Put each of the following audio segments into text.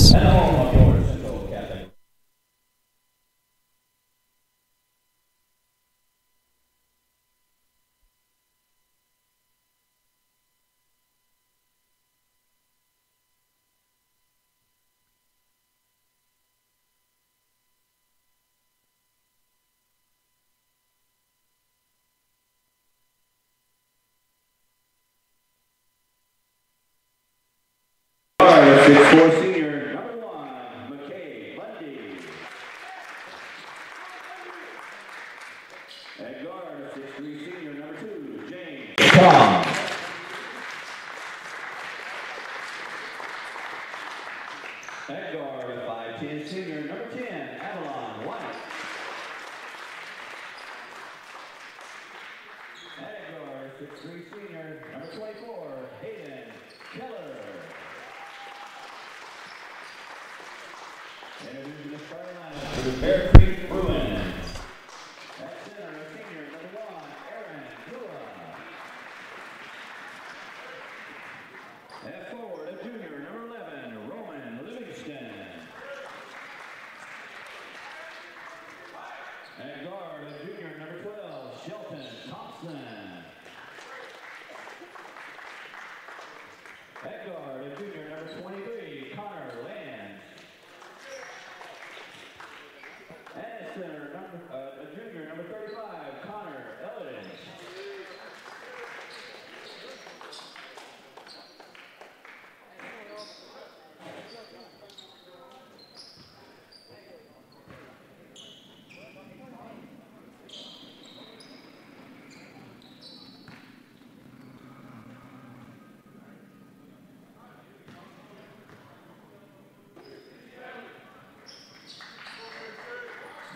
pass. Senior, number 1, McKay Bundy. At guard, 6'3", senior, number 2, James Tom. At guard, 5'10", senior, number 10, Avalon White. At guard, 6'3", senior, number 24, Hayden Keller. Introducing the starting lineup for the Bear Creek Bruins. At center, senior, number 1, Aaron Dua. At forward, a junior, number 11, Roman Livingston. At guard, a junior, number 12, Shelton Thompson. At guard, a junior, number 23, Connor Land. At center, a junior, number 35, Connor Ellis.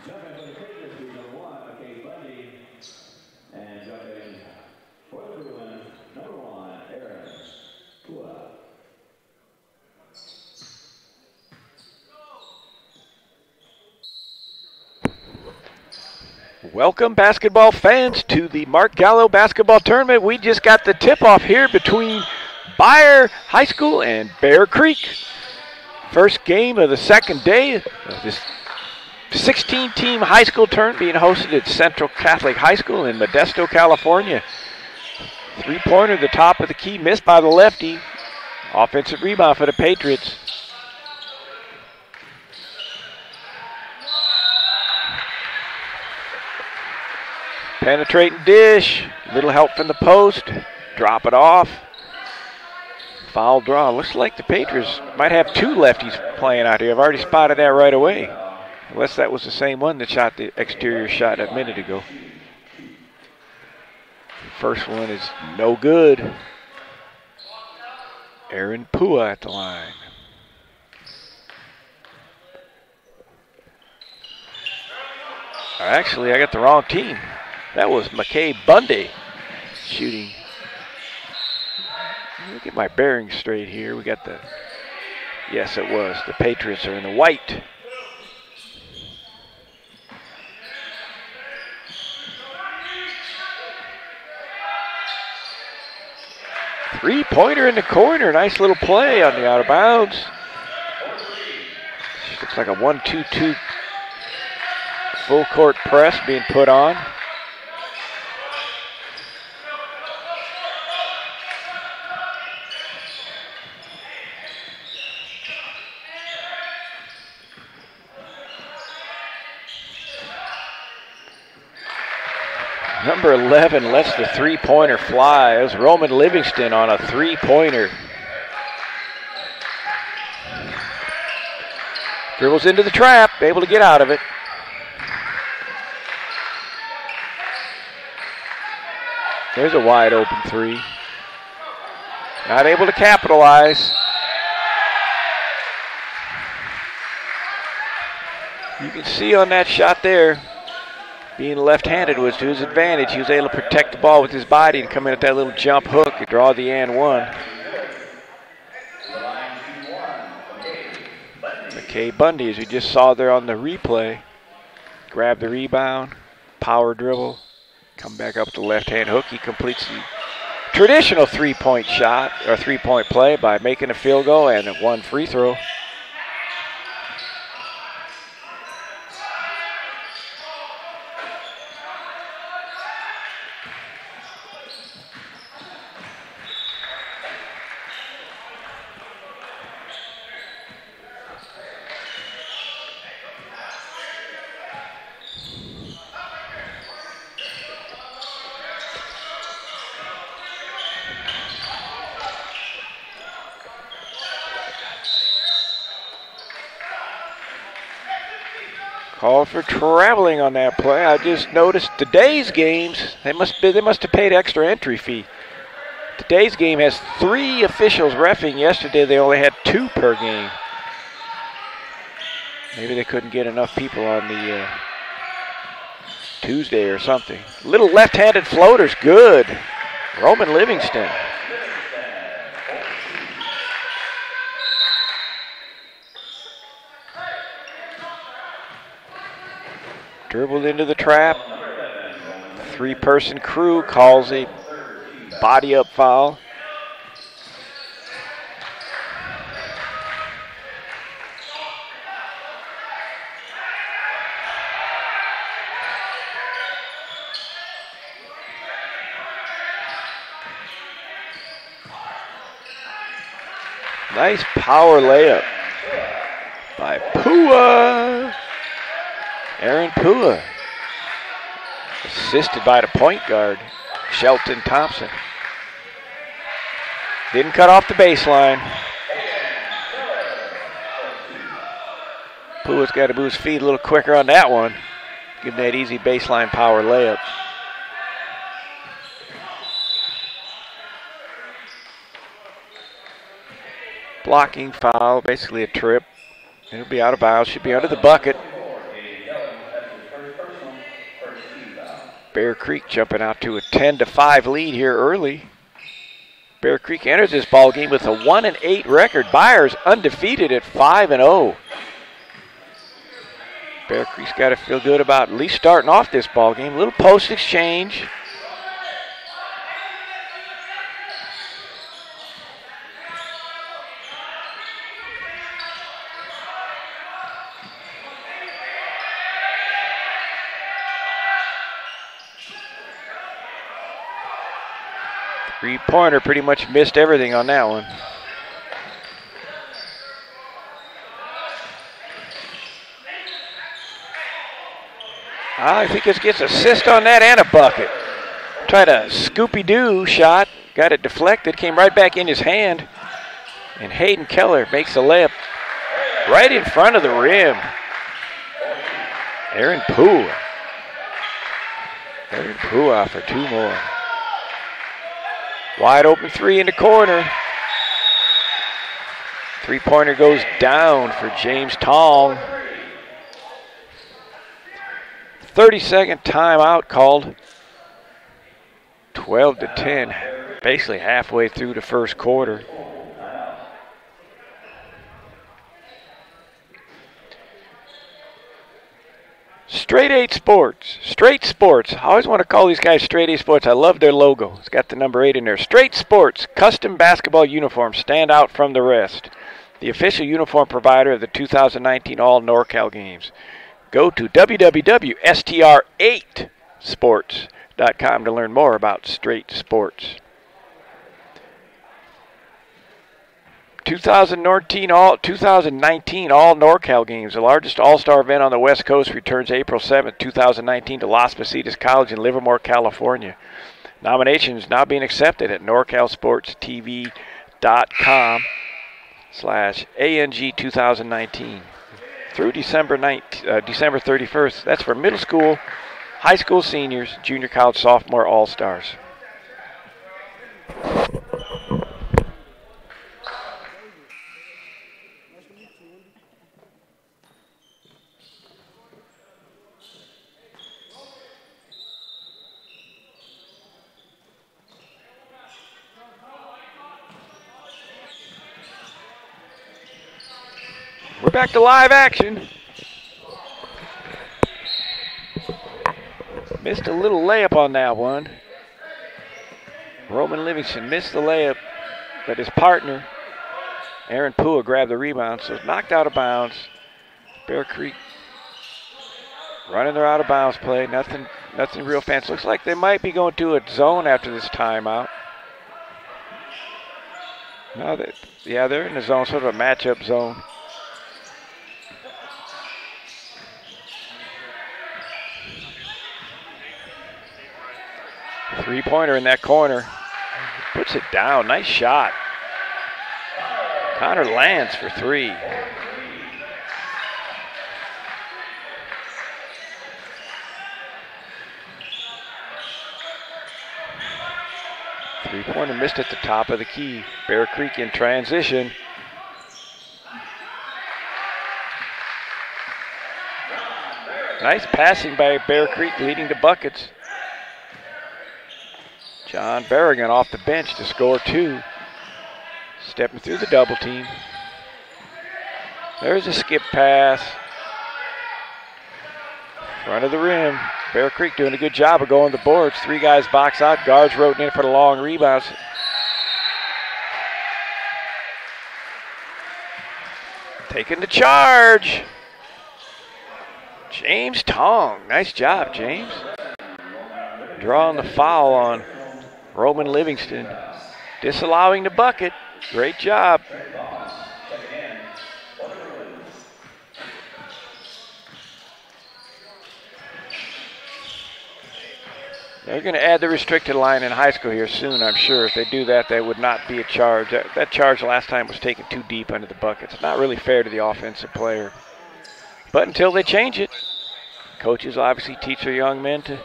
Jumping for the Patriots, who's number 1, McKay Bundy. And jumping for the Bruins, number 1, Aaron Dua. Welcome, basketball fans, to the Mark Gallo basketball tournament. We just got the tip-off here between Beyer High School and Bear Creek. First game of the second day of this 16-team high school tournament being hosted at Central Catholic High School in Modesto, California. Three-pointer at the top of the key, missed by the lefty. Offensive rebound for the Patriots. Penetrating dish, little help from the post, drop it off. Foul draw. Looks like the Patriots might have 2 lefties playing out here. I've already spotted that right away. Unless that was the same one that shot the exterior shot a minute ago. First one is no good. Aaron Pua at the line. Actually, I got the wrong team. That was McKay Bundy shooting. Let me get my bearings straight here. We got the, yes it was, the Patriots are in the white. Three-pointer in the corner, nice little play on the out of bounds. Looks like a 1-2-2 full court press being put on. Number 11 lets the three-pointer fly. It was Roman Livingston on a three-pointer. Dribbles into the trap, able to get out of it. There's a wide open three. Not able to capitalize. You can see on that shot there, being left-handed was to his advantage. He was able to protect the ball with his body and come in at that little jump hook and draw the and one. McKay Bundy, as we just saw there on the replay, grab the rebound, power dribble, come back up with the left-hand hook. He completes the traditional three-point shot or three-point play by making a field goal and one free throw. Call for traveling on that play. I just noticed today's games, they must have paid extra entry fee. Today's game has 3 officials reffing. Yesterday they only had 2 per game. Maybe they couldn't get enough people on the Tuesday or something. Little left-handed floaters, good. Roman Livingston. Dribbled into the trap. 3-person crew calls a body-up foul. Nice power layup by Pua. Aaron Pua, assisted by the point guard, Shelton Thompson. Didn't cut off the baseline. Pua's got to move his feet a little quicker on that one. Give him that easy baseline power layup. Blocking foul, basically a trip. It'll be out of bounds, should be under the bucket. Bear Creek jumping out to a 10-5 lead here early. Bear Creek enters this ball game with a 1-8 record. Beyer's undefeated at 5-0. Bear Creek's got to feel good about at least starting off this ball game. A little post exchange. Three-pointer, pretty much missed everything on that one. I think this gets assist on that and a bucket. Tried a Scoopy-Doo shot, got it deflected, came right back in his hand. And Hayden Keller makes a layup right in front of the rim. Aaron Pua. Aaron Pua for 2 more. Wide open 3 in the corner. Three-pointer goes down for James Tong. 30-second timeout called. 12-10, basically halfway through the first quarter. Straight 8 Sports. Straight Sports. I always want to call these guys Straight 8 Sports. I love their logo. It's got the number 8 in there. Straight Sports. Custom basketball uniforms stand out from the rest. The official uniform provider of the 2019 All NorCal Games. Go to www.str8sports.com to learn more about Straight Sports. 2019 All NorCal Games, the largest all-star event on the West Coast, returns April 7th, 2019 to Las Positas College in Livermore, California. Nominations now being accepted at NorCalSportsTV.com/ANG 2019 through December 31st. That's for middle school, high school seniors, junior college, sophomore all-stars. We're back to live action. Missed a little layup on that one. Roman Livingston missed the layup, but his partner, Aaron Pua, grabbed the rebound, so it's knocked out of bounds. Bear Creek running their out of bounds play. Nothing real fancy. Looks like they might be going to a zone after this timeout. No, they're in the zone, sort of a matchup zone. Three-pointer in that corner. Puts it down. Nice shot. Connor lands for 3. Three-pointer missed at the top of the key. Bear Creek in transition. Nice passing by Bear Creek, leading to buckets. John Berrigan off the bench to score 2. Stepping through the double team. There's a skip pass. Front of the rim. Bear Creek doing a good job of going to the boards. 3 guys box out. Guards rotating in for the long rebounds. Taking the charge. James Tong. Nice job, James. Drawing the foul on Roman Livingston. Disallowing the bucket. Great job. They're going to add the restricted line in high school here soon, I'm sure. If they do that, that would not be a charge. That charge last time was taken too deep under the bucket. It's not really fair to the offensive player. But until they change it, coaches obviously teach their young men to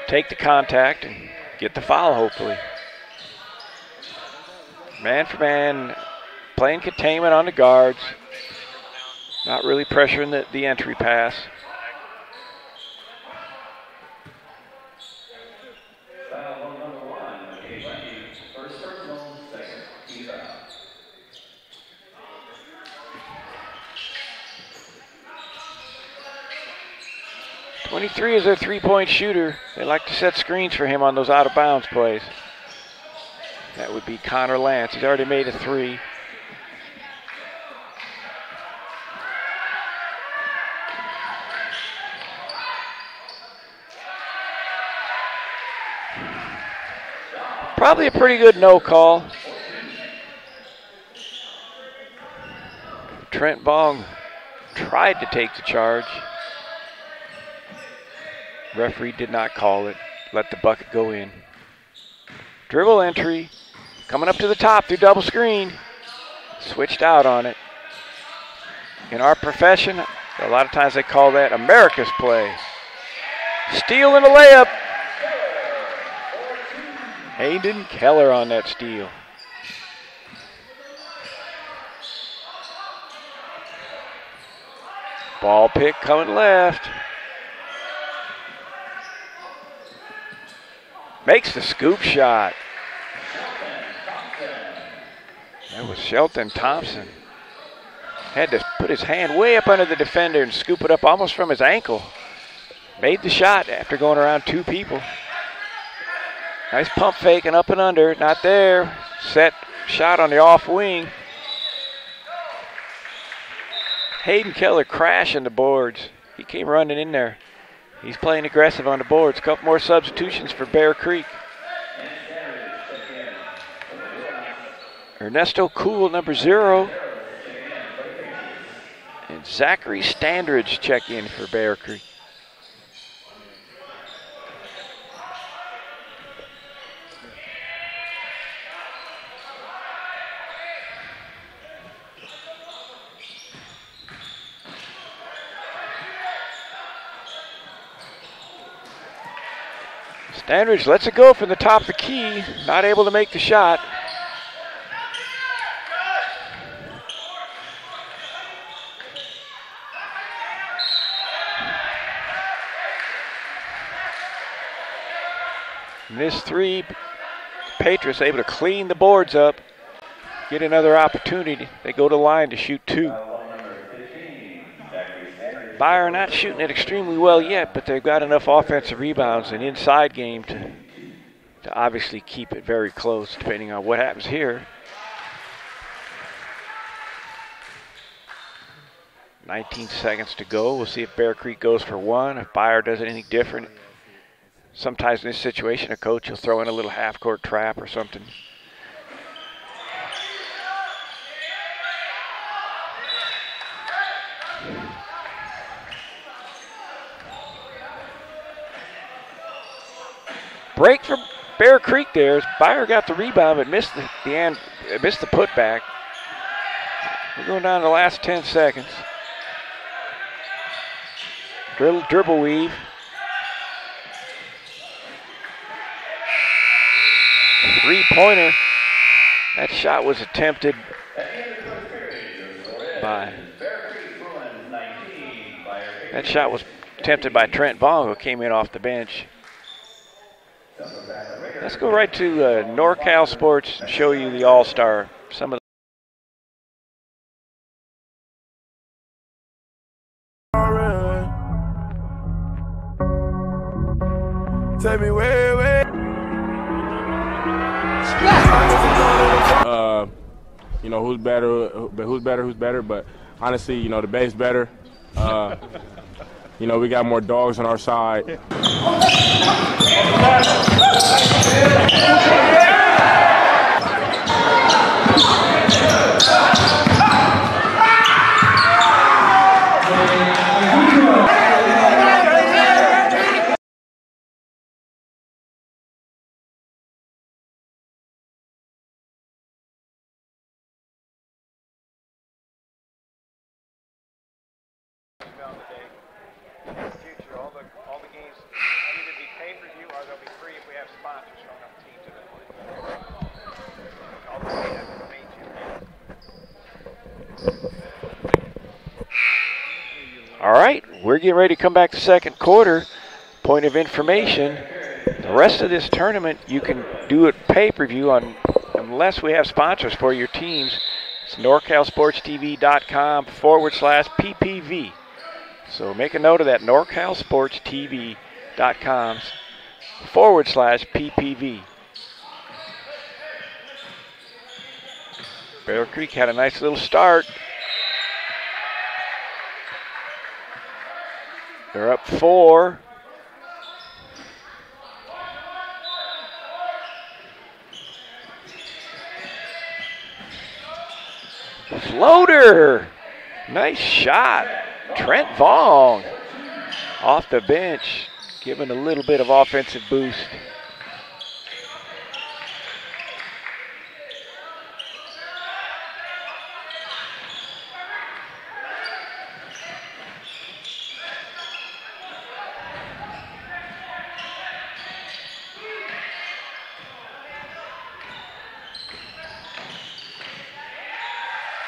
take the contact and get the foul, hopefully. Man for man, playing containment on the guards. Not really pressuring the entry pass. Foul number 1, okay, first personal, second team foul. 23 is their three-point shooter. They like to set screens for him on those out-of-bounds plays. That would be Connor Lance. He's already made a 3. Probably a pretty good no call. Trent Bong tried to take the charge. Referee did not call it. Let the bucket go in. Dribble entry. Coming up to the top through double screen. Switched out on it. In our profession, a lot of times they call that America's play. Steal and a layup. Hayden Keller on that steal. Ball pick coming left. Makes the scoop shot. That was Shelton Thompson. Had to put his hand way up under the defender and scoop it up almost from his ankle. Made the shot after going around 2 people. Nice pump fake and up and under. Not there. Set shot on the off wing. Hayden Keller crashing the boards. He came running in there. He's playing aggressive on the boards. Couple more substitutions for Bear Creek. Ernesto Cool, number 0. And Zachary Standridge check in for Bear Creek. Standridge lets it go from the top of the key. Not able to make the shot. And this 3, Patriots able to clean the boards up. Get another opportunity. They go to the line to shoot 2. Beyer not shooting it extremely well yet, but they've got enough offensive rebounds and inside game to obviously keep it very close, depending on what happens here. 19 seconds to go. We'll see if Bear Creek goes for 1, if Beyer does anything different. Sometimes in this situation, a coach will throw in a little half-court trap or something. Break for Bear Creek there. Beyer got the rebound but missed the putback. We're going down to the last 10 seconds. Dribble weave. Three-pointer. That shot was attempted by Trent Vaughn, who came in off the bench. Let's go right to NorCal Sports and show you the All-Star. Some of Take me way. You know, who's better, but honestly, you know, the Bay's better. You know, we got more dogs on our side. All the games either be pay-per-view or they'll be free if we have sponsors showing up teams in the play. All the main two. All right, we're getting ready to come back to second quarter. Point of information, the rest of this tournament you can do it pay-per-view unless we have sponsors for your teams. It's NorCalSportsTV.com/PPV. So make a note of that, NorCalSportsTV.com/PPV. Bear Creek had a nice little start. They're up 4. Floater! Nice shot. Trent Vaughn off the bench, giving a little bit of offensive boost.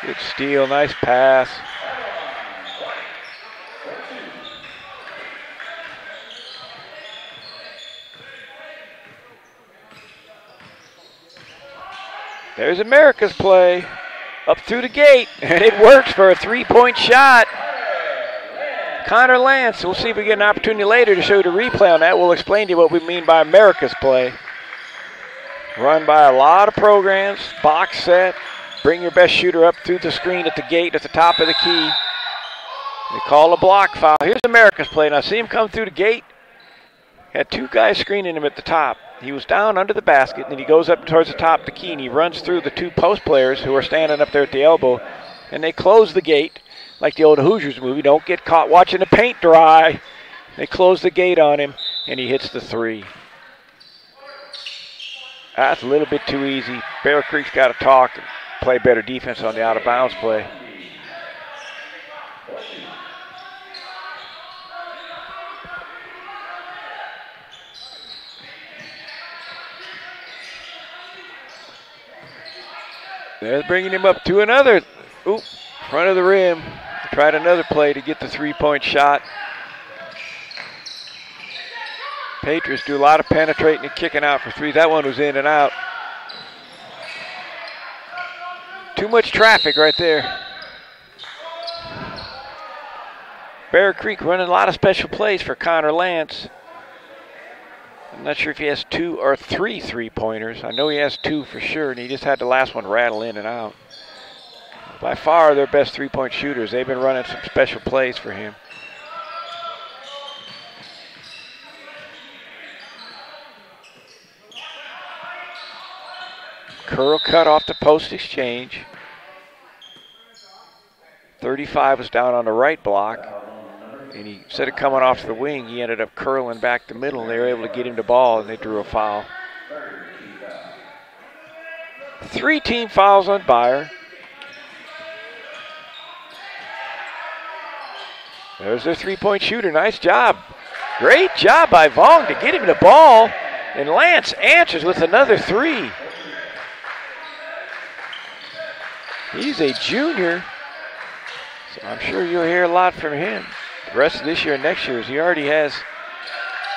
Good steal, nice pass. There's America's play, up through the gate, and it works for a three-point shot. Connor Lance, we'll see if we get an opportunity later to show you the replay on that. We'll explain to you what we mean by America's play. Run by a lot of programs, box set, bring your best shooter up through the screen at the gate at the top of the key. They call a block foul. Here's America's play. Now see him come through the gate. Had two guys screening him at the top. He was down under the basket, and then he goes up towards the top of the key, and he runs through the two post players who are standing up there at the elbow, and they close the gate like the old Hoosiers movie. Don't get caught watching the paint dry. They close the gate on him, and he hits the three. That's a little bit too easy. Bear Creek's got to talk and play better defense on the out-of-bounds play. They're bringing him up to another, front of the rim. Tried another play to get the three-point shot. Patriots do a lot of penetrating and kicking out for three. That one was in and out. Too much traffic right there. Bear Creek running a lot of special plays for Connor Lance. I'm not sure if he has 2 or 3 three-pointers. I know he has 2 for sure, and he just had the last one rattle in and out. By far their best three-point shooters. They've been running some special plays for him. Curl cut off the post exchange. 35 was down on the right block. And he, instead of coming off the wing, he ended up curling back the middle, and they were able to get him the ball, and they drew a foul. 3 team fouls on Beyer. There's their three-point shooter. Nice job. Great job by Vaughn to get him the ball. And Lance answers with another three. He's a junior, so I'm sure you'll hear a lot from him the rest of this year and next year, as he already has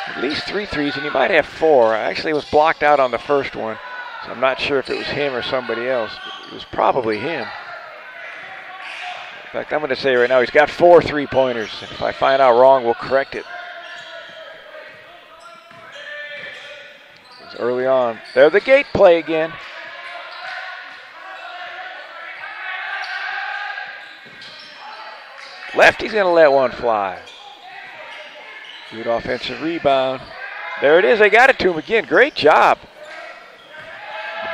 at least 3 threes, and he might have 4. Actually, it was blocked out on the first one, so I'm not sure if it was him or somebody else. It was probably him. In fact, I'm going to say right now he's got 4 3-pointers. If I find out wrong, we'll correct it. It's early on. There's the gate play again. Lefty's going to let one fly. Good offensive rebound. There it is. They got it to him again. Great job.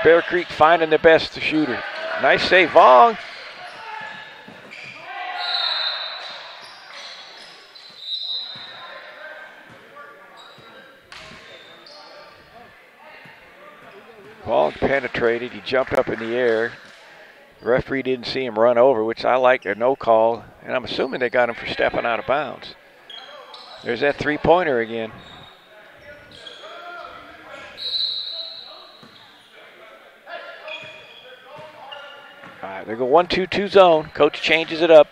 Bear Creek finding the best shooter. Nice save, Vaughn. Vaughn penetrated. He jumped up in the air. The referee didn't see him run over, which I like. A no call. And I'm assuming they got him for stepping out of bounds. There's that 3-pointer again. All right, they go 1-2-2 zone. Coach changes it up.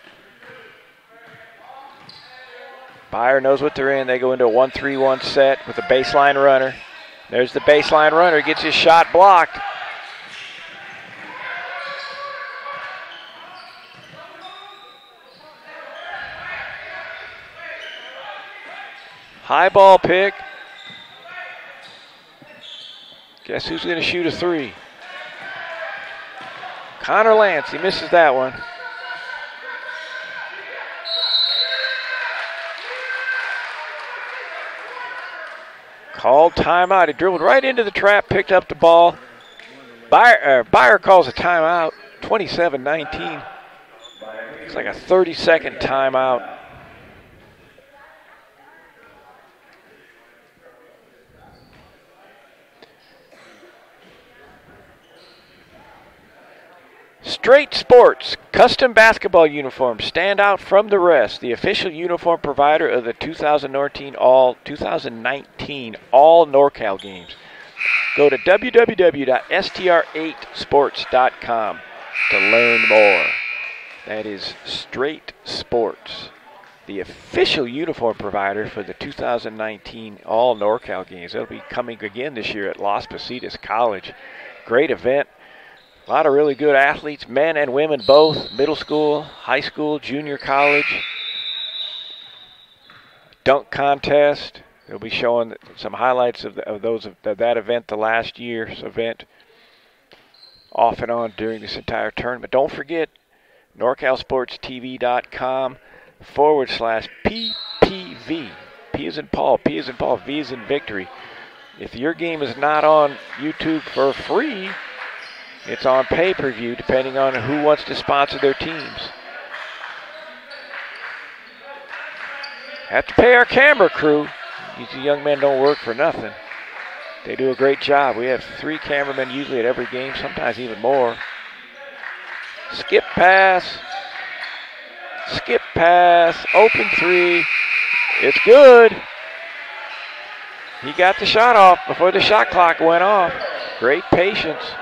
Beyer knows what they're in. They go into a 1-3-1 set with a baseline runner. There's the baseline runner. Gets his shot blocked. High ball pick. Guess who's going to shoot a 3? Connor Lance. He misses that one. Called timeout. He dribbled right into the trap, picked up the ball. Beyer calls a timeout. 27-19. It's like a 30-second timeout. Straight Sports, custom basketball uniforms stand out from the rest. The official uniform provider of the 2019 All NorCal games. Go to www.str8sports.com to learn more. That is Straight Sports, the official uniform provider for the 2019 All NorCal games. They'll be coming again this year at Las Positas College. Great event. A lot of really good athletes, men and women both, middle school, high school, junior college. Dunk contest. They'll be showing some highlights of that event, the last year's event, off and on during this entire tournament. Don't forget, NorCalSportsTV.com/PPV. P as in Paul, P as in Paul, V as in victory. If your game is not on YouTube for free, it's on pay-per-view, depending on who wants to sponsor their teams. Have to pay our camera crew. These young men don't work for nothing. They do a great job. We have 3 cameramen usually at every game, sometimes even more. Skip pass. Skip pass. Open 3. It's good. He got the shot off before the shot clock went off. Great patience.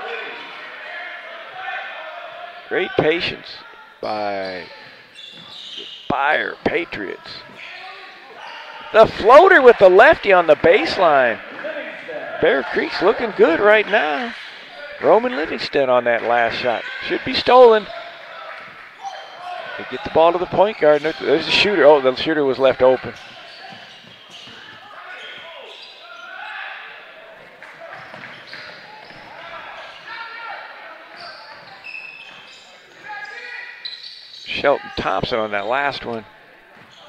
Great patience by the Beyer Patriots. The floater with the lefty on the baseline. Bear Creek's looking good right now. Roman Livingston on that last shot. Should be stolen. They get the ball to the point guard. There's the shooter. Oh, the shooter was left open. Shelton Thompson on that last one.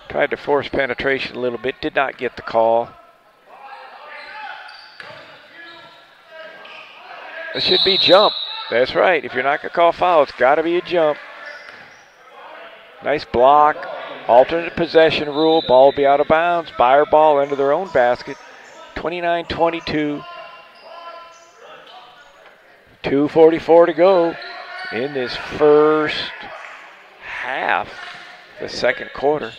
Tried to force penetration a little bit. Did not get the call. It should be jump. That's right. If you're not going to call foul, it's got to be a jump. Nice block. Alternate possession rule. Ball will be out of bounds. Beyer ball into their own basket. 29-22. 2:44 to go in this first half, the second quarter.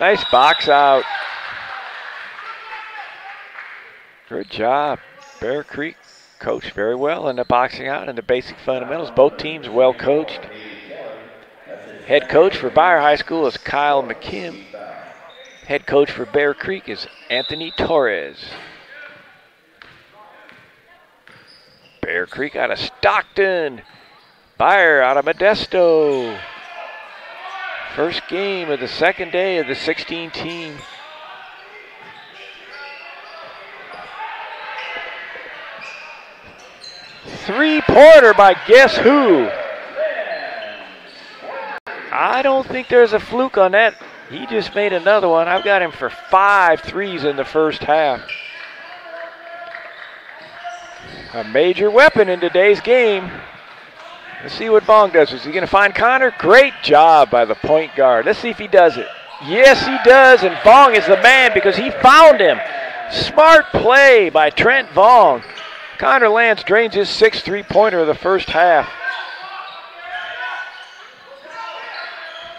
Nice box out. Good job. Bear Creek coached very well in the boxing out and the basic fundamentals. Both teams well coached. Head coach for Beyer High School is Kyle McKim. Head coach for Bear Creek is Anthony Torres. Bear Creek out of Stockton. Beyer out of Modesto. First game of the second day of the 16 team. Three-pointer by guess who? I don't think there's a fluke on that. He just made another one. I've got him for 5 threes in the first half. A major weapon in today's game. Let's see what Vong does. Is he going to find Connor? Great job by the point guard. Let's see if he does it. Yes, he does, and Vong is the man because he found him. Smart play by Trent Vong. Connor Lance drains his 6th three-pointer of the first half.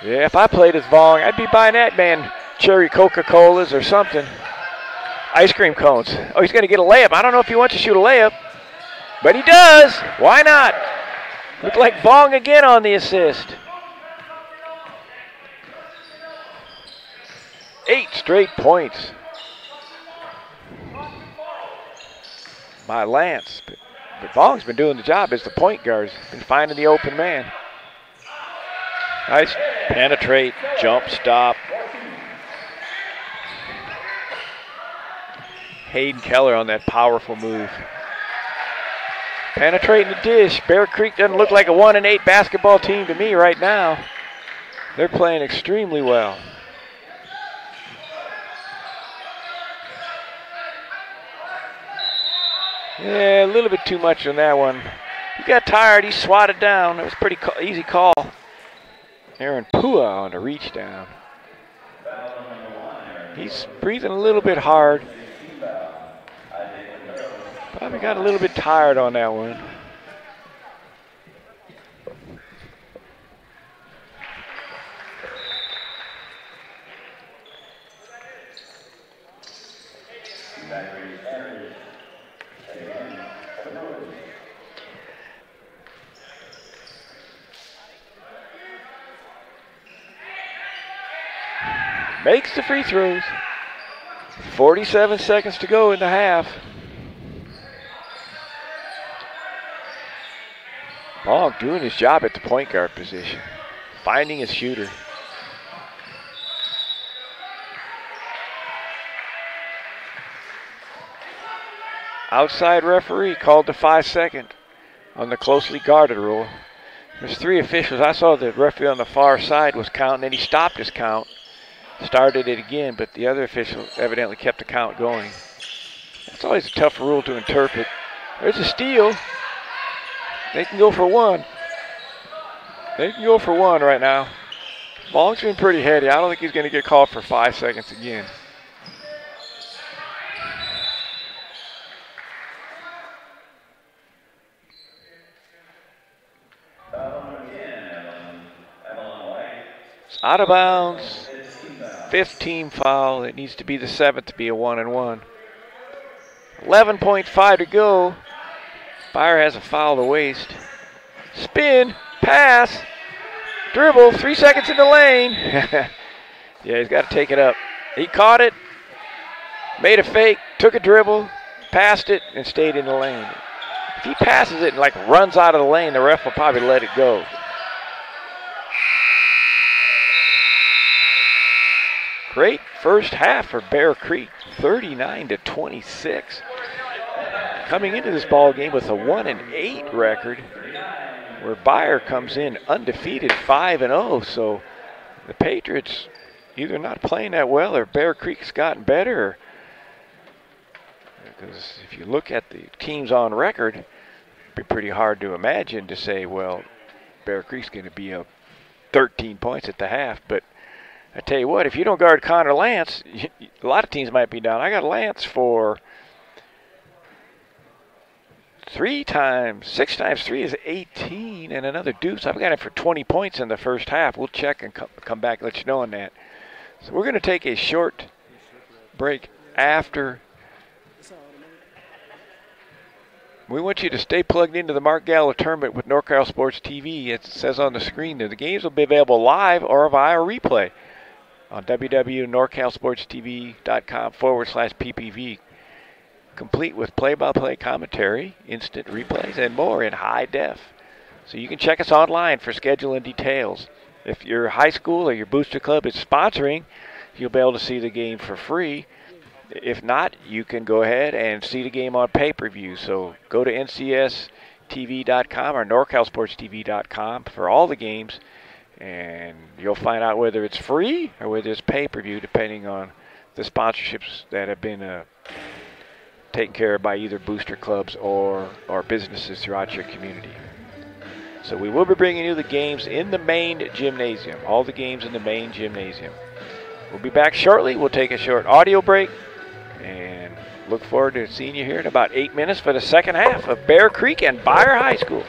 Yeah, if I played as Vong, I'd be buying that man cherry Coca-Colas or something. Ice cream cones. Oh, he's going to get a layup. I don't know if he wants to shoot a layup, but he does. Why not? Looked like Vong again on the assist. 8 straight points by Lance. But Vong's been doing the job as the point guard. He's been finding the open man. Nice penetrate, jump stop. Hayden Keller on that powerful move. Penetrating the dish. Bear Creek doesn't look like a 1-8 basketball team to me right now. They're playing extremely well. Yeah, a little bit too much on that one. He got tired. He swatted down. That was a pretty easy call. Aaron Pua on the reach down. He's breathing a little bit hard. Probably got a little bit tired on that one. Makes the free throws. 47 seconds to go in the half. Vong doing his job at the point guard position, finding his shooter. Outside referee called the 5-second on the closely guarded rule. There's 3 officials. I saw the referee on the far side was counting, and he stopped his count. Started it again, but the other official evidently kept the count going. It's always a tough rule to interpret. There's a steal. They can go for 1. They can go for 1 right now. Vong's been pretty heady. I don't think he's going to get called for 5 seconds again. It's out of bounds. 5th team foul. It needs to be the 7th to be a 1-and-1. 11.5 to go. Beyer has a foul to waste. Spin, pass, dribble, 3 seconds in the lane. Yeah, he's got to take it up. He caught it, made a fake, took a dribble, passed it, and stayed in the lane. If he passes it and like runs out of the lane, the ref will probably let it go. Great first half for Bear Creek, 39-26. Coming into this ball game with a 1-8 record, where Beyer comes in undefeated 5-0. So the Patriots either not playing that well or Bear Creek's gotten better. Because if you look at the teams on record, it'd be pretty hard to imagine to say, well, Bear Creek's going to be up 13 points at the half. But I tell you what, if you don't guard Connor Lance, a lot of teams might be down. I got Lance for 6 times 3 is 18, and another deuce. I've got him for 20 points in the first half. We'll check and come back and let you know on that. So we're going to take a short break after. We want you to stay plugged into the Mark Gallo tournament with NorCal Sports TV. It says on the screen that the games will be available live or via replay on www.norcalsportstv.com/PPV, complete with play-by-play commentary, instant replays, and more in high def. So you can check us online for schedule and details. If your high school or your booster club is sponsoring, you'll be able to see the game for free. If not, you can go ahead and see the game on pay-per-view. So go to NCSTV.com or NorCalSportsTV.com for all the games, and you'll find out whether it's free or whether it's pay-per-view, depending on the sponsorships that have been taken care of by either booster clubs or businesses throughout your community. So we will be bringing you the games in the main gymnasium, all the games in the main gymnasium. We'll be back shortly. We'll take a short audio break and look forward to seeing you here in about 8 minutes for the second half of Bear Creek and Beyer High School.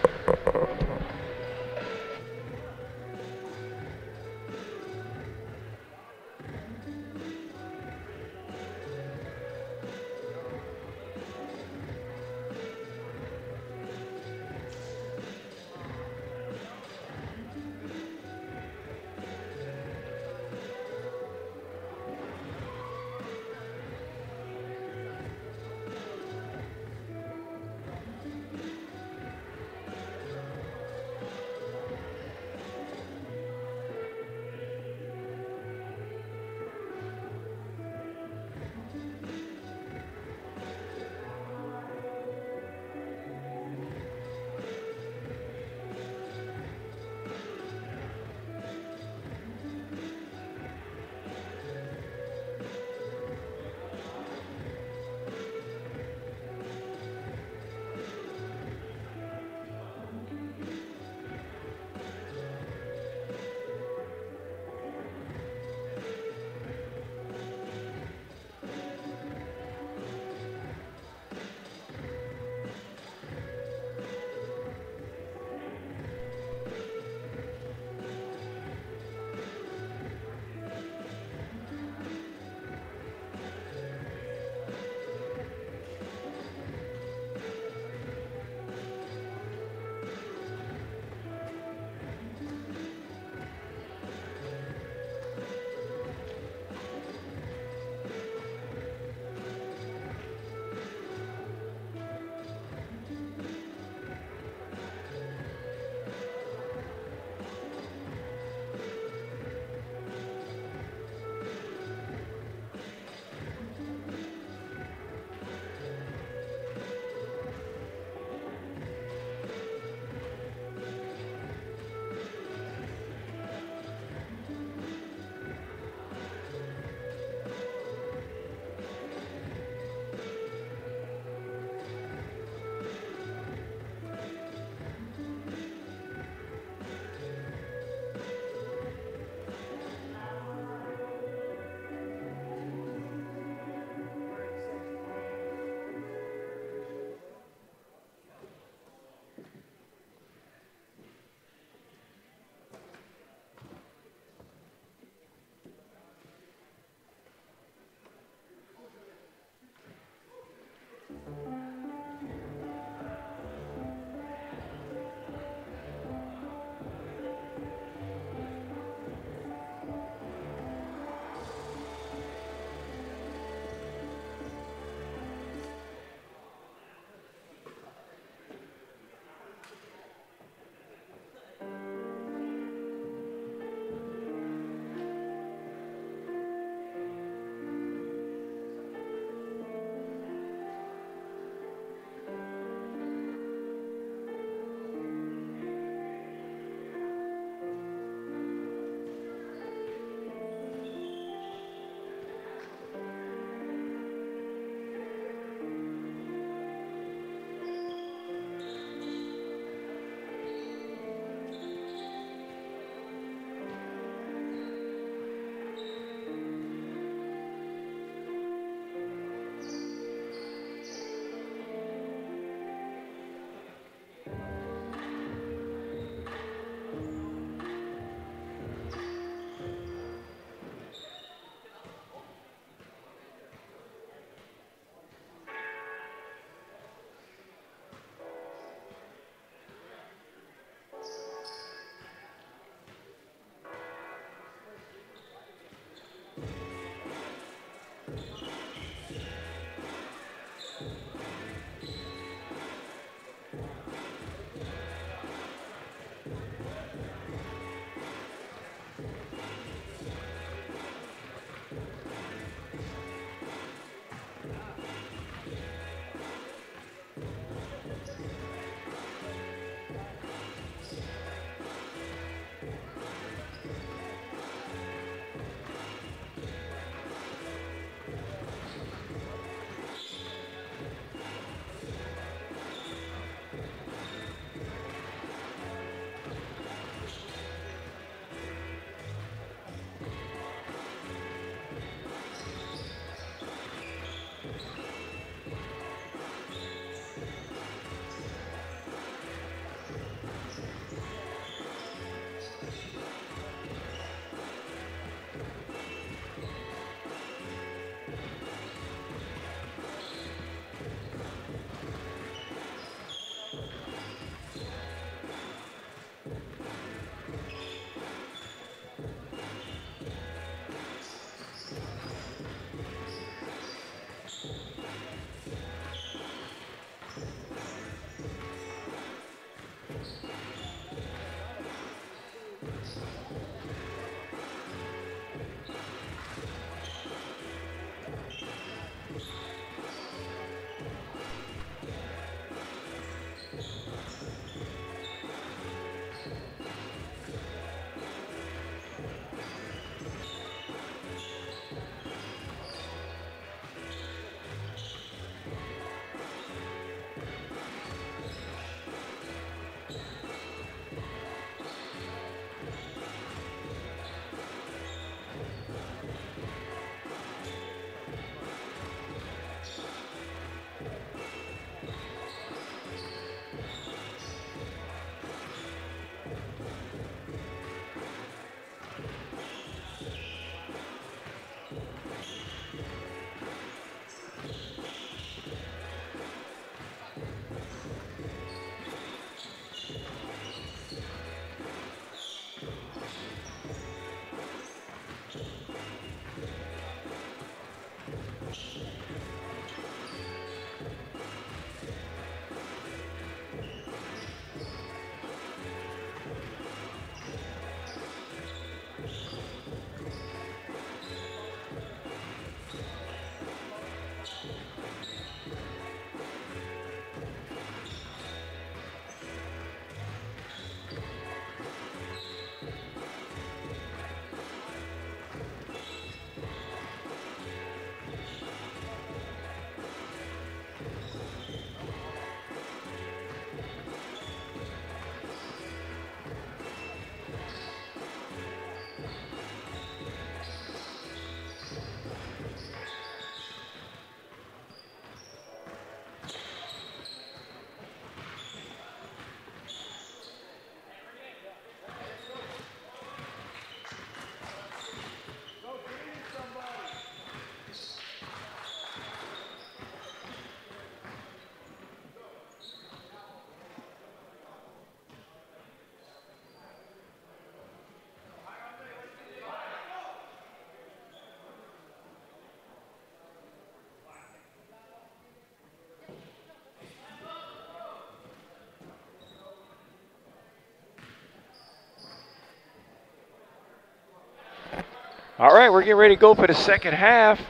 All right, we're getting ready to go for the second half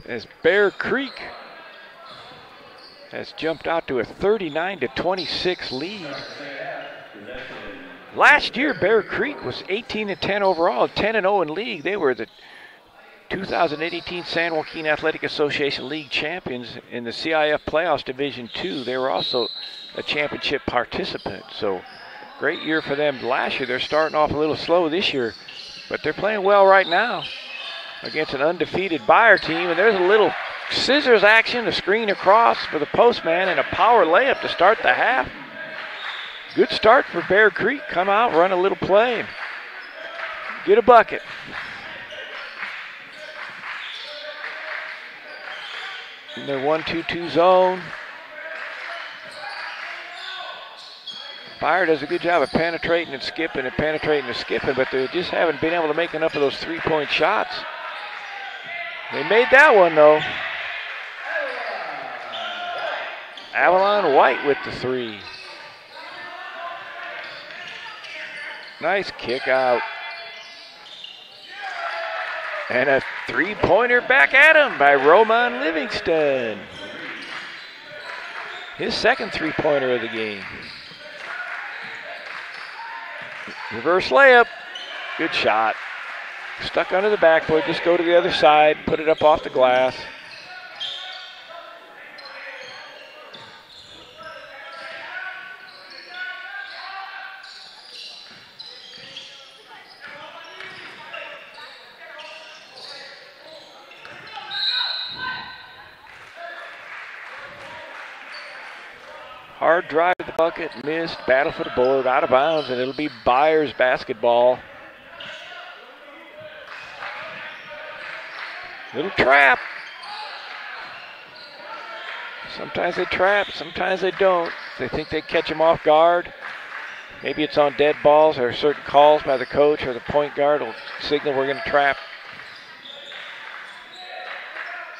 as Bear Creek has jumped out to a 39-26 lead. Last year, Bear Creek was 18-10 overall, 10-0 in league. They were the 2018 San Joaquin Athletic Association League champions in the CIF Playoffs Division II. They were also a championship participant, so great year for them last year. They're starting off a little slow this year, but they're playing well right now against an undefeated Beyer team. And there's a little scissors action, a screen across for the postman, and a power layup to start the half. Good start for Bear Creek. Come out, run a little play, and get a bucket. In their 1-2-2 zone. Beyer does a good job of penetrating and skipping, but they just haven't been able to make enough of those three-point shots. They made that one, though. Avalon White with the three. Nice kick out. And a three-pointer back at him by Roman Livingston. His second three-pointer of the game. Reverse layup. Good shot. Stuck under the backboard. Just go to the other side. Put it up off the glass. Hard drive to the bucket, missed, battle for the board, out of bounds, and it'll be Beyer's basketball. Little trap. Sometimes they trap, sometimes they don't. They think they catch them off guard. Maybe it's on dead balls or certain calls by the coach or the point guard will signal we're going to trap.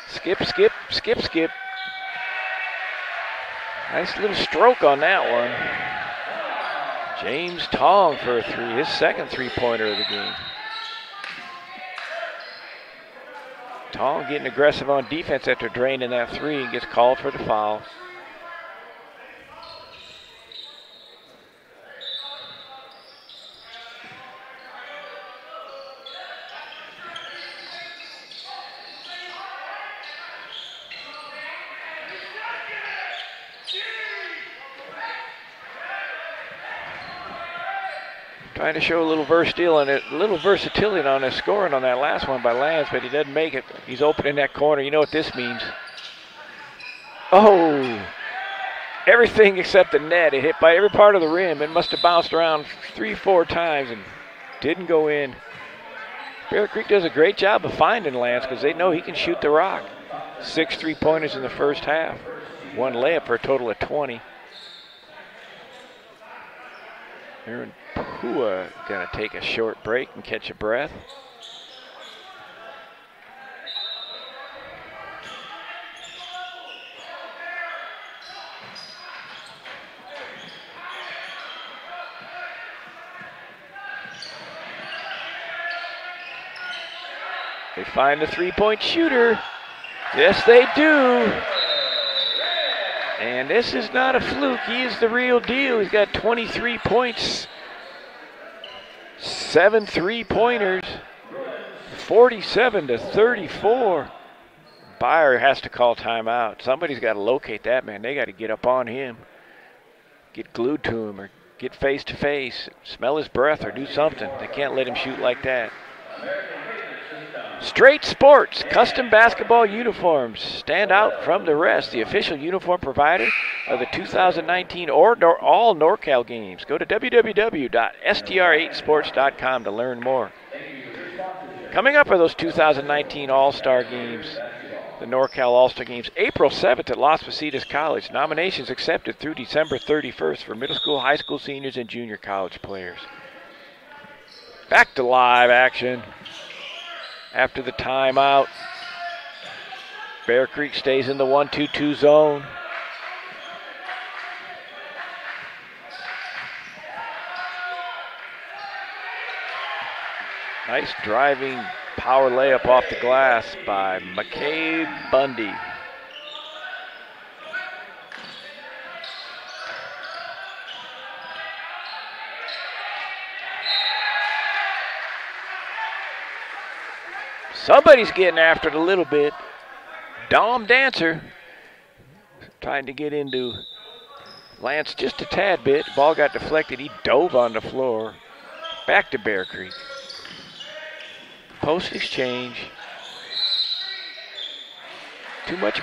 Skip, skip, skip, skip. Nice little stroke on that one. James Tong for a three, his second three-pointer of the game. Tong getting aggressive on defense after draining that three and gets called for the foul. Trying to show a little versatility on his scoring on that last one by Lance, but he doesn't make it. He's opening that corner. You know what this means. Oh, everything except the net. It hit by every part of the rim. It must have bounced around 3-4 times and didn't go in. Bear Creek does a great job of finding Lance because they know he can shoot the rock. 6 3-pointers in the first half. 1 layup for a total of 20. Aaron Pua gonna take a short break and catch a breath. They find the three-point shooter. Yes, they do. And this is not a fluke. He is the real deal. He's got 23 points, 7 3-pointers, 47-34. Beyer has to call timeout. Somebody's got to locate that man. They got to get up on him, get glued to him, or get face to face, smell his breath, or do something. They can't let him shoot like that. Straight Sports, custom basketball uniforms stand out from the rest. The official uniform provider of the 2019 all NorCal games. Go to www.str8sports.com to learn more. Coming up are those 2019 All-Star games, the NorCal All-Star games, April 7th at Las Positas College. Nominations accepted through December 31st for middle school, high school seniors, and junior college players. Back to live action. After the timeout, Bear Creek stays in the 1-2-2 zone. Nice driving power layup off the glass by McCabe Bundy. Somebody's getting after it a little bit. Dom Dancer trying to get into Lance just a tad bit. Ball got deflected. He dove on the floor. Back to Bear Creek. Post exchange. Too much.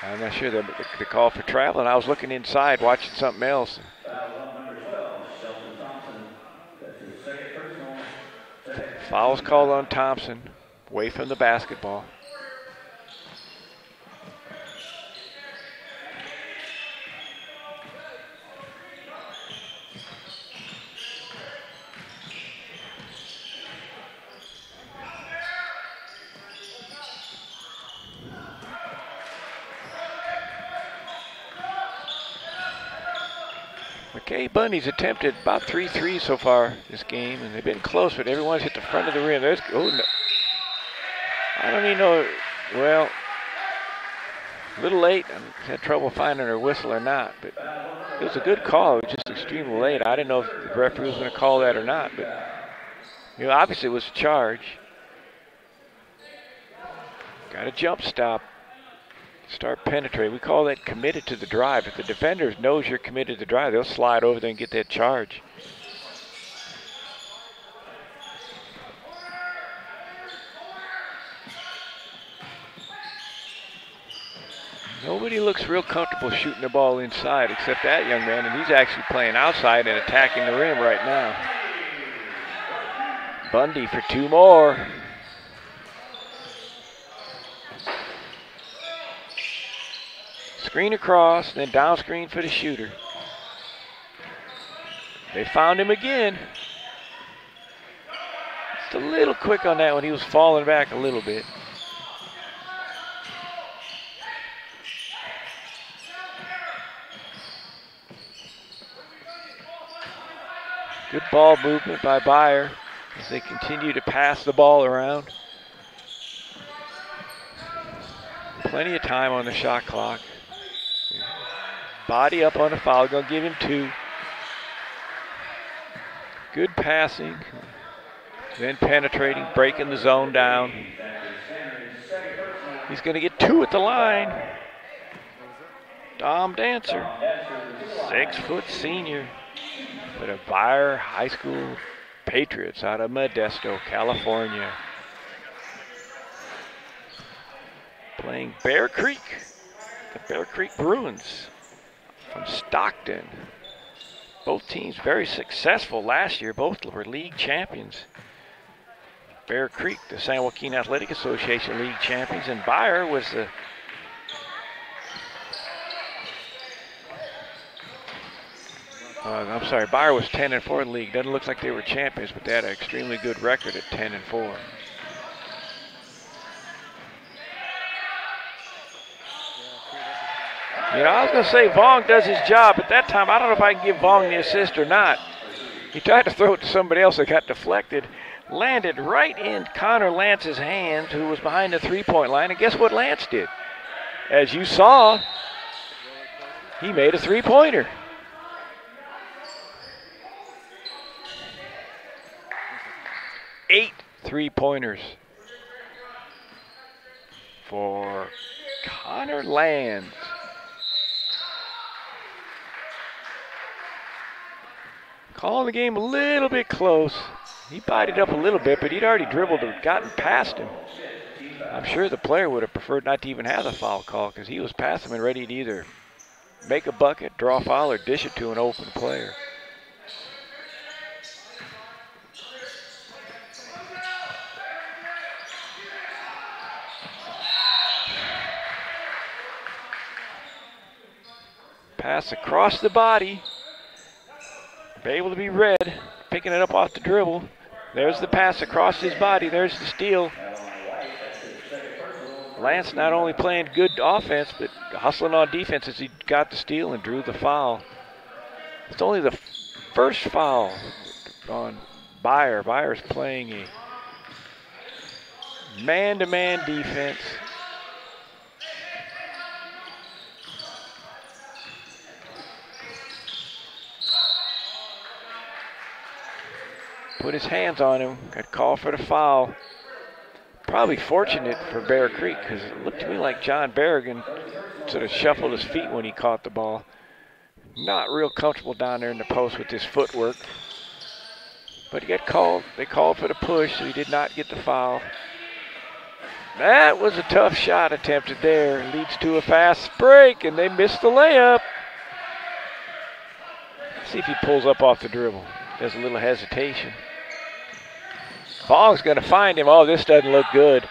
I'm not sure the call for travel, and I was looking inside watching something else. Foul's called on Thompson, away from the basketball. McKay Bundy's attempted about 3 threes so far this game, and they've been close, but everyone's hit the front of the rim. There's, oh, no. I don't even know, well, a little late. I had trouble finding her whistle or not, but it was a good call. It was just extremely late. I didn't know if the referee was going to call that or not, but you know, obviously it was a charge. Got a jump stop. Start penetrating. We call that committed to the drive. If the defender knows you're committed to the drive, they'll slide over there and get that charge. Nobody looks real comfortable shooting the ball inside except that young man, and he's actually playing outside and attacking the rim right now. Bundy for 2 more. Screen across, then down screen for the shooter. They found him again. Just a little quick on that one. He was falling back a little bit. Good ball movement by Beyer as they continue to pass the ball around. Plenty of time on the shot clock. Body up on the foul, gonna give him 2. Good passing, then penetrating, breaking the zone down. He's gonna get 2 at the line. Dom Dancer, 6-foot senior for the Beyer High School Patriots out of Modesto, California. Playing Bear Creek, the Bear Creek Bruins from Stockton. Both teams very successful last year. Both were league champions. Bear Creek, the San Joaquin Athletic Association league champions, and Beyer was the Beyer was 10-4 in the league. Doesn't look like they were champions, but they had an extremely good record at 10-4. You know, I was going to say Vaughn does his job. At that time, I don't know if I can give Vaughn the assist or not. He tried to throw it to somebody else that got deflected. Landed right in Connor Lance's hands, who was behind the three-point line. And guess what Lance did? As you saw, he made a three-pointer. Eight three-pointers for Connor Lance. Calling the game a little bit close. He bided up a little bit, but he'd already dribbled and gotten past him. I'm sure the player would have preferred not to even have the foul call because he was past him and ready to either make a bucket, draw a foul, or dish it to an open player. Pass across the body. Able to be read, picking it up off the dribble. There's the pass across his body. There's the steal. Lance not only playing good offense, but hustling on defense as he got the steal and drew the foul. It's only the first foul on Beyer. Beyer's playing a man-to-man defense. Put his hands on him, got called for the foul. Probably fortunate for Bear Creek because it looked to me like John Berrigan sort of shuffled his feet when he caught the ball. Not real comfortable down there in the post with his footwork. But he got called. They called for the push, so he did not get the foul. That was a tough shot attempted there. Leads to a fast break, and they missed the layup. Let's see if he pulls up off the dribble. There's a little hesitation. Bong's going to find him. Oh, this doesn't look good.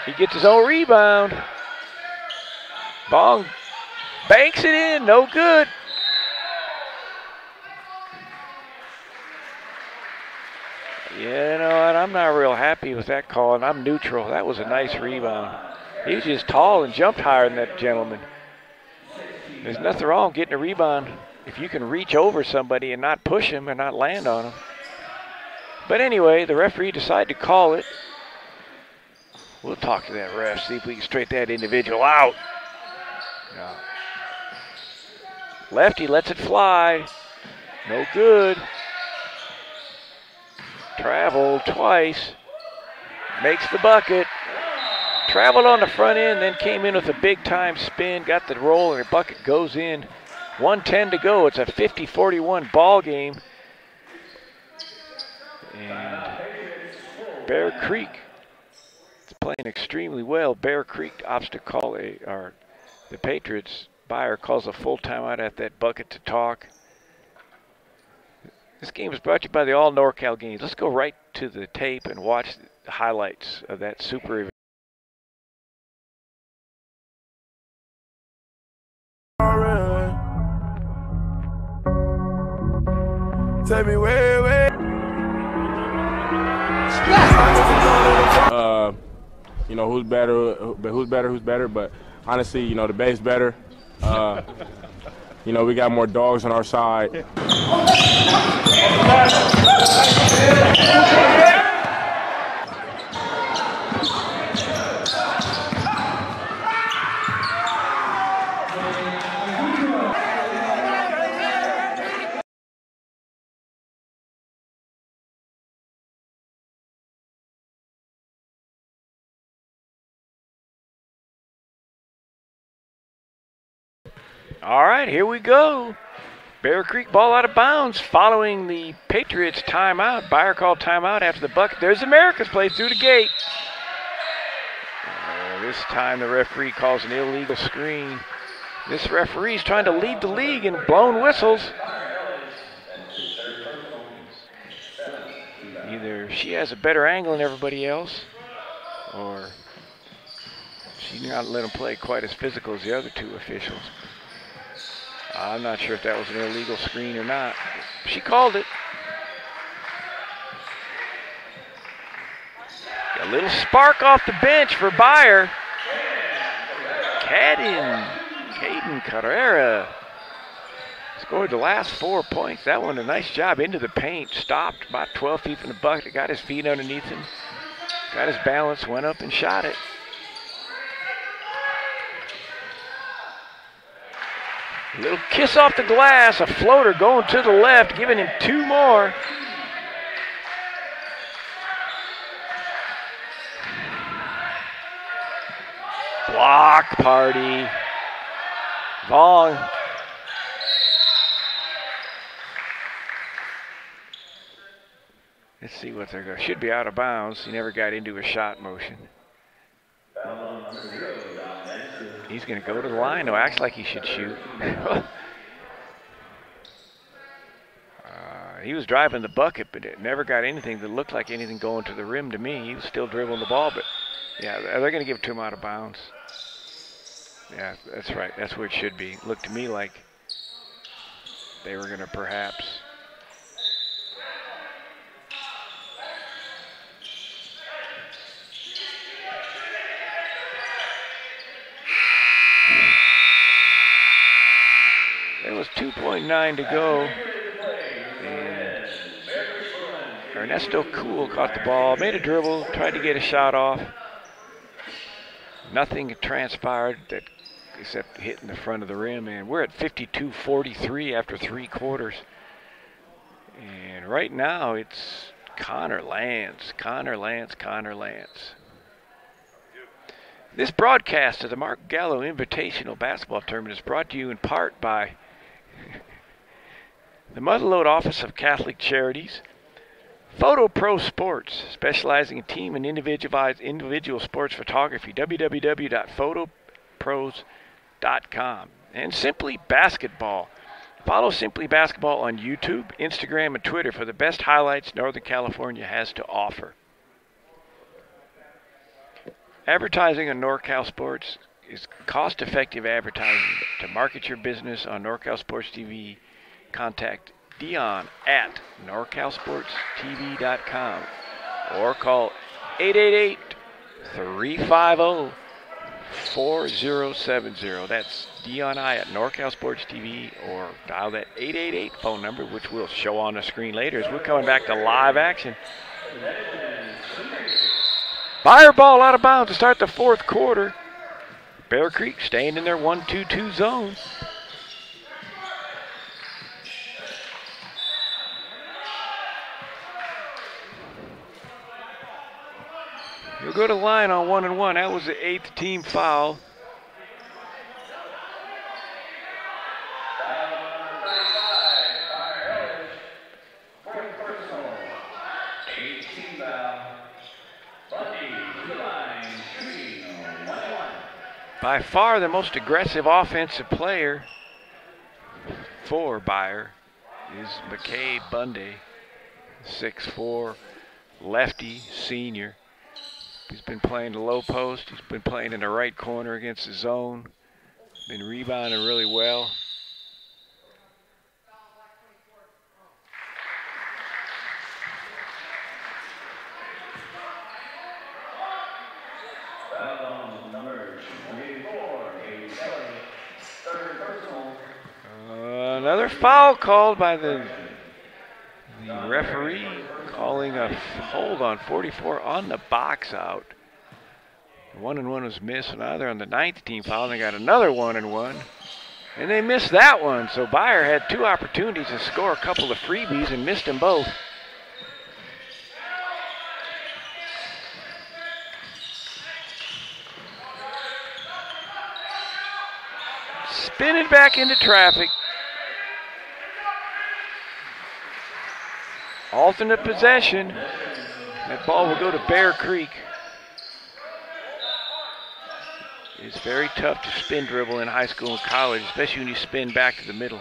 He gets his own rebound. Bong banks it in. No good. You know what? I'm not real happy with that call, and I'm neutral. That was a nice rebound. He was just tall and jumped higher than that gentleman. There's nothing wrong getting a rebound if you can reach over somebody and not push him and not land on him. But anyway, the referee decided to call it. We'll talk to that ref, see if we can straighten that individual out. No. Lefty lets it fly. No good. Traveled twice. Makes the bucket. Traveled on the front end, then came in with a big-time spin, got the roll, and the bucket goes in. 1:10 to go. It's a 50-41 ball game. And Bear Creek is playing extremely well. Bear Creek opts to call the Patriots. Beyer calls a full timeout at that bucket to talk. This game is brought to you by the All NorCal Games. Let's go right to the tape and watch the highlights of that super event. Take me way. You know, who's better, but honestly, you know, the Bay's better. you know, we got more dogs on our side. All right, here we go. Bear Creek ball out of bounds following the Patriots timeout. Beyer called timeout after the bucket. There's America's play through the gate. This time the referee calls an illegal screen. This referee's trying to lead the league in blown whistles. Either she has a better angle than everybody else, or she's not letting them play quite as physical as the other two officials. I'm not sure if that was an illegal screen or not. She called it. A little spark off the bench for Beyer. Caden Carrera scored the last 4 points. That one a nice job into the paint. Stopped about 12 feet from the bucket. Got his feet underneath him. Got his balance. Went up and shot it. A little kiss off the glass. A floater going to the left, giving him 2 more. Block party. Vaughn. Let's see what they're going. Should be out of bounds. He never got into a shot motion. He's going to go to the line. No, acts like he should shoot. He was driving the bucket, but it never got anything that looked like anything going to the rim to me. He was still dribbling the ball, but yeah, they're going to give it to him out of bounds. Yeah, that's right. That's where it should be. Looked to me like they were going to perhaps. There was 2.9 to go. And Ernesto Cool caught the ball, made a dribble, tried to get a shot off. Nothing transpired that except hitting the front of the rim, and we're at 52-43 after 3 quarters. And right now it's Connor Lance. This broadcast of the Mark Gallo Invitational Basketball Tournament is brought to you in part by the Muddleload Office of Catholic Charities, Photo Pro Sports, specializing in team and individual sports photography, www.photopros.com, and Simply Basketball. Follow Simply Basketball on YouTube, Instagram, and Twitter for the best highlights Northern California has to offer. Advertising on NorCal Sports is cost-effective advertising. To market your business on NorCal Sports TV, contact Dion at NorCalSportsTV.com or call 888-350-4070. That's Dion I at NorCal Sports TV, or dial that 888 phone number, which we'll show on the screen later as we're coming back to live action. Beyer ball out of bounds to start the 4th quarter. Bear Creek staying in their 1-2-2 zone. He'll go to the line on 1-and-1. That was the 8th team foul. By far the most aggressive offensive player for Beyer is McKay Bundy, 6'4", lefty, senior. He's been playing the low post. He's been playing in the right corner against the zone. Been rebounding really well. Another foul called by the referee, calling a hold on 44 on the box out. 1-and-1 was missed, so now they're on the 9th team foul, and they got another 1-and-1. And they missed that one, so Beyer had 2 opportunities to score a couple of freebies and missed them both. Spinning back into traffic. Alternate possession. That ball will go to Bear Creek. It's very tough to spin dribble in high school and college, especially when you spin back to the middle.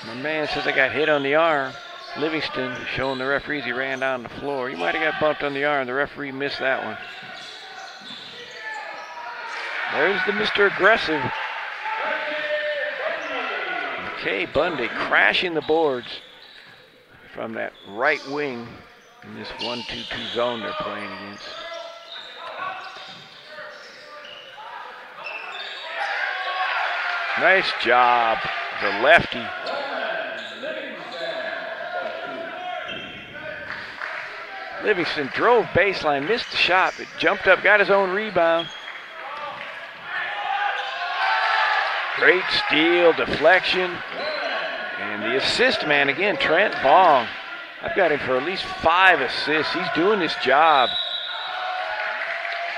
My man says I got hit on the arm. Livingston showing the referees he ran down the floor. He might have got bumped on the arm. The referee missed that one. There's the Mr. Aggressive. Okay, Bundy crashing the boards from that right wing in this 1-2-2 zone they're playing against. Nice job, the lefty. Livingston drove baseline, missed the shot, but jumped up, got his own rebound. Great steal, deflection. And the assist man again, Trent Vaughn. I've got him for at least 5 assists. He's doing this job.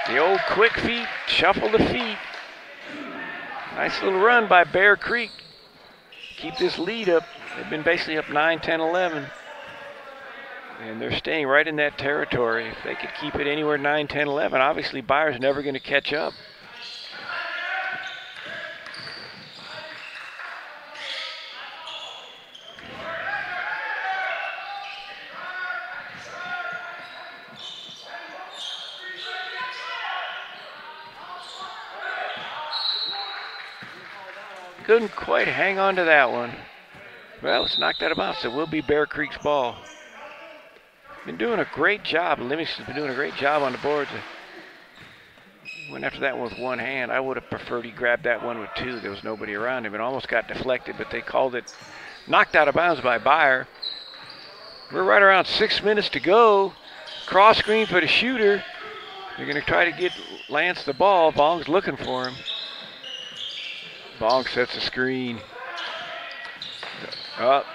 The old quick feet, shuffle the feet. Nice little run by Bear Creek. Keep this lead up. They've been basically up 9, 10, 11. And they're staying right in that territory. If they could keep it anywhere 9, 10, 11, obviously Beyer's never going to catch up. Couldn't quite hang on to that one. Well, it's knocked out of bounds, so it will be Bear Creek's ball. Been doing a great job. Livingston's been doing a great job on the boards. Went after that one with one hand. I would have preferred he grabbed that one with 2. There was nobody around him. It almost got deflected, but they called it knocked out of bounds by Beyer. We're right around 6 minutes to go. Cross screen for the shooter. They're going to try to get Lance the ball. Bong's looking for him. Bong sets a screen. Up.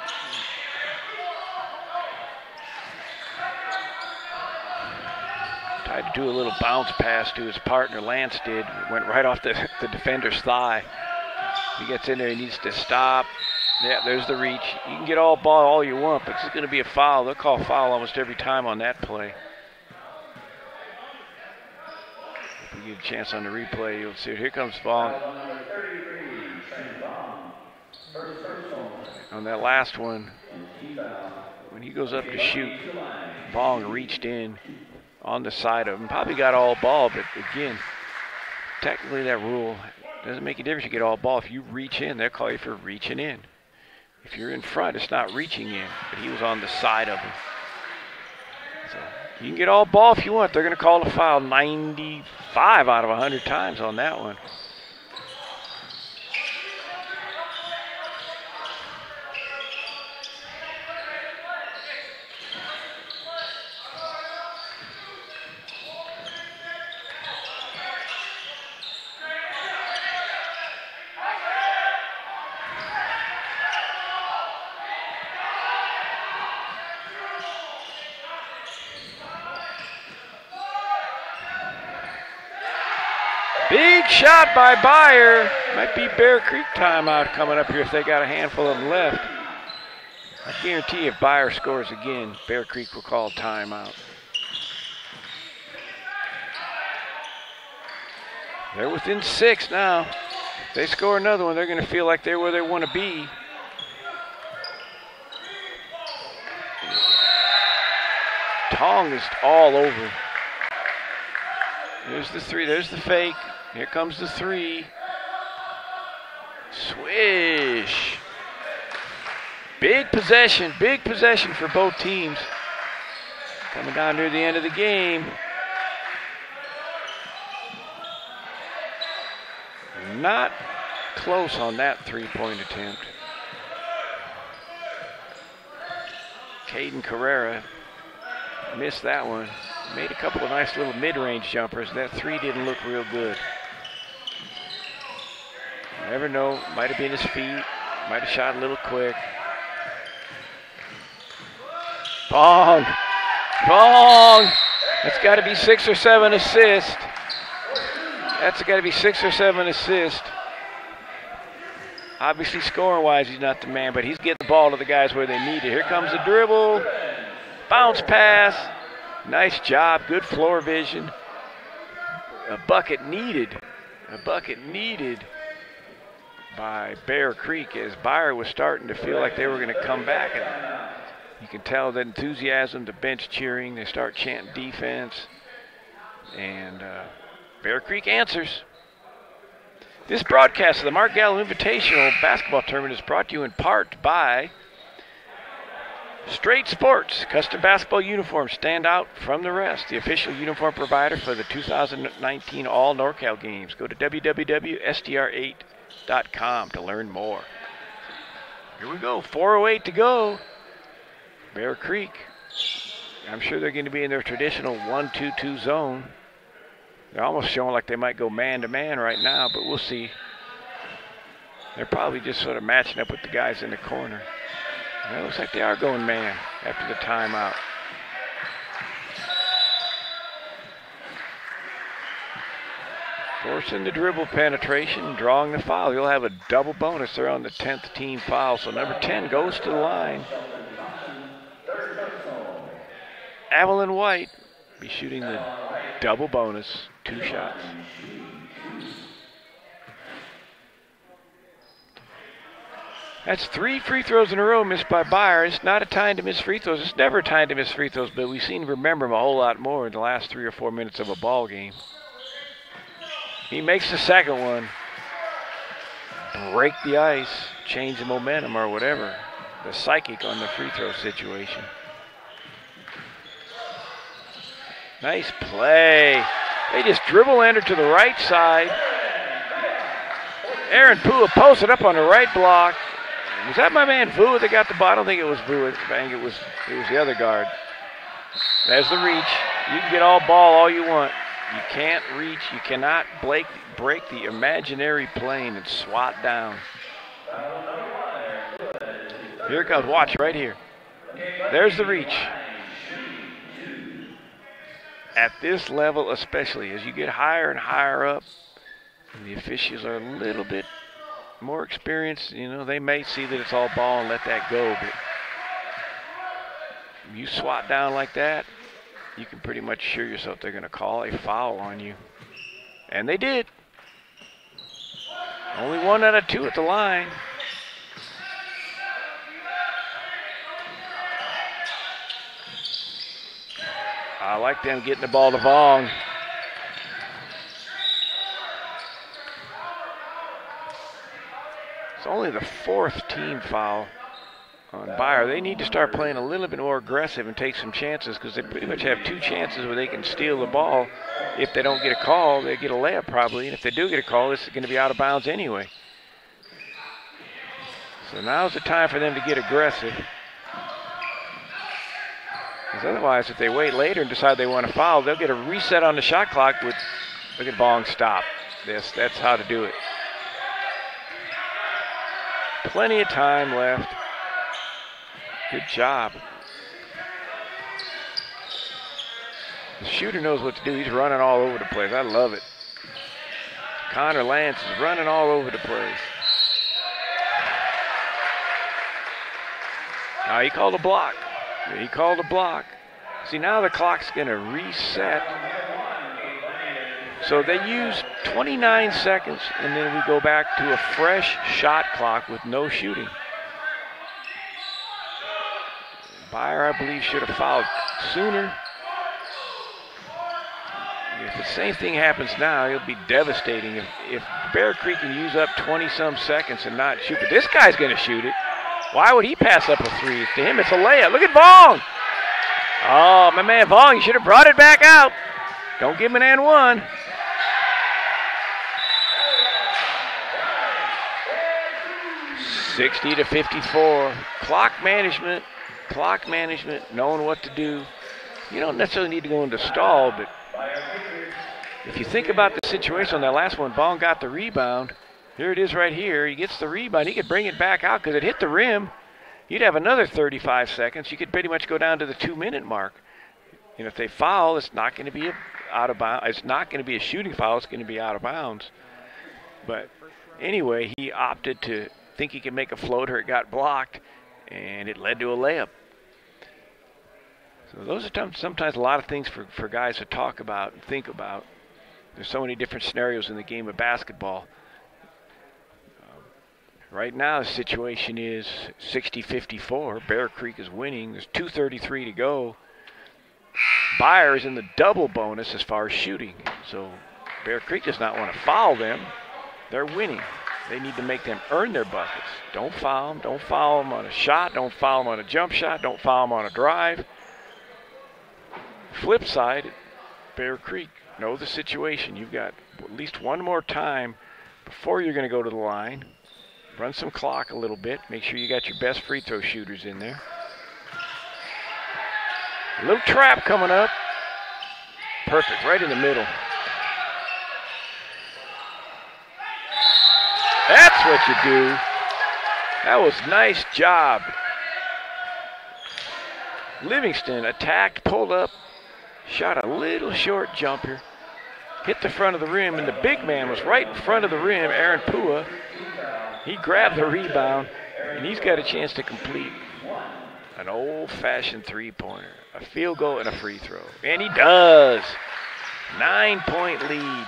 Tried to do a little bounce pass to his partner. Lance did. It went right off the defender's thigh. He gets in there, he needs to stop. Yeah, there's the reach. You can get all ball all you want, but it's going to be a foul. They'll call foul almost every time on that play. If we get a chance on the replay, you'll see it. Here comes Bong. On that last one, when he goes up to shoot, Bong reached in on the side of him. Probably got all ball, but again, technically that rule doesn't make a difference. You get all ball. If you reach in, they'll call you for reaching in. If you're in front, it's not reaching in, but he was on the side of him. So you can get all ball if you want. They're going to call a foul 95 out of 100 times on that one. Big shot by Beyer. Might be Bear Creek timeout coming up here if they got a handful of them left. I guarantee if Beyer scores again, Bear Creek will call timeout. They're within 6 now. If they score another one, they're going to feel like they're where they want to be. Tong is all over. There's the 3, there's the fake. Here comes the 3. Swish. Big possession for both teams. Coming down near the end of the game. Not close on that three-point attempt. Caden Carrera missed that one. Made a couple of nice little mid-range jumpers. That three didn't look real good. Never know. Might have been his feet. Might have shot a little quick. Bong. Bong. That's got to be 6 or 7 assists. That's got to be 6 or 7 assists. Obviously, scoring-wise, he's not the man, but he's getting the ball to the guys where they need it. Here comes the dribble. Bounce pass. Nice job. Good floor vision. A bucket needed. A bucket needed by Beyer Creek as Beyer was starting to feel like they were going to come back. And you can tell the enthusiasm, the bench cheering. They start chanting defense. And Beyer Creek answers. This broadcast of the Mark Gallo Invitational basketball tournament is brought to you in part by Straight Sports. Custom basketball uniforms stand out from the rest. The official uniform provider for the 2019 All NorCal games. Go to www.str8.com to learn more. Here we go. 4:08 to go. Beyer Creek. I'm sure they're going to be in their traditional 1-2-2 zone. They're almost showing like they might go man-to-man right now, but we'll see. They're probably just sort of matching up with the guys in the corner. And it looks like they are going man after the timeout. Forcing the dribble penetration, drawing the foul. You'll have a double bonus. They're on the 10th team foul, so number 10 goes to the line. Evelyn White be shooting the double bonus, 2 shots. That's 3 free throws in a row missed by Beyer. It's not a time to miss free throws. It's never a time to miss free throws, but we seem to remember him a whole lot more in the last 3 or 4 minutes of a ball game. He makes the second one. Break the ice, change the momentum or whatever. The psychic on the free throw situation. Nice play. They just dribble enter to the right side. Aaron Pua posted up on the right block. Was that my man Vu that got the ball? I don't think it was Vu. I think it was the other guard. There's the reach. You can get all ball all you want. You can't reach. You cannot break the imaginary plane and swat down. Here it comes. Watch right here. There's the reach. At this level especially, as you get higher and higher up, and the officials are a little bit more experienced, you know, they may see that it's all ball and let that go, but you swat down like that, you can pretty much assure yourself they're going to call a foul on you. And they did. Only 1 out of 2 at the line. I like them getting the ball to Vaughn. It's only the 4th team foul on Beyer. They need to start playing a little bit more aggressive and take some chances because they pretty much have 2 chances where they can steal the ball. If they don't get a call, they get a layup probably. And if they do get a call, this is going to be out of bounds anyway. So now's the time for them to get aggressive. Because otherwise, if they wait later and decide they want to foul, they'll get a reset on the shot clock with, look at Bong stop. That's how to do it. Plenty of time left. Good job. The shooter knows what to do. He's running all over the place. I love it. Connor Lance is running all over the place. Now he called a block. He called a block. See, now the clock's going to reset. So they use 29 seconds, and then we go back to a fresh shot clock with no shooting. Beyer, I believe, should have fouled sooner. If the same thing happens now, it'll be devastating. If Beyer Creek can use up 20-some seconds and not shoot, but this guy's going to shoot it. Why would he pass up a 3? To him, it's a layup. Look at Vaughn. Oh, my man Vaughn, you should have brought it back out. Don't give him an and 1. 60-54. Clock management, knowing what to do. You don't necessarily need to go into stall, but if you think about the situation on that last one, Bong got the rebound. Here it is right here. He gets the rebound. He could bring it back out because it hit the rim. You'd have another 35 seconds. You could pretty much go down to the 2-minute mark. And if they foul, it's not going to be out of bounds. It's not going to be a shooting foul. It's going to be out of bounds. But anyway, he opted to think he could make a floater. It got blocked, and it led to a layup. So those are sometimes a lot of things for guys to talk about and think about. There's so many different scenarios in the game of basketball. Right now, the situation is 60-54. Bear Creek is winning. There's 2:33 to go. Beyer is in the double bonus as far as shooting. So Bear Creek does not want to foul them. They're winning. They need to make them earn their buckets. Don't foul them. Don't foul them on a shot. Don't foul them on a jump shot. Don't foul them on a drive. Flip side, Bear Creek, know the situation. You've got at least one more time before you're going to go to the line. Run some clock a little bit. Make sure you got your best free throw shooters in there. A little trap coming up. Perfect, right in the middle. That's what you do. That was nice job. Livingston attacked, pulled up, shot a little short jumper, hit the front of the rim, and the big man was right in front of the rim, Aaron Pua. He grabbed the rebound, and he's got a chance to complete an old-fashioned three-pointer, a field goal, and a free throw. And he does. 9-point lead.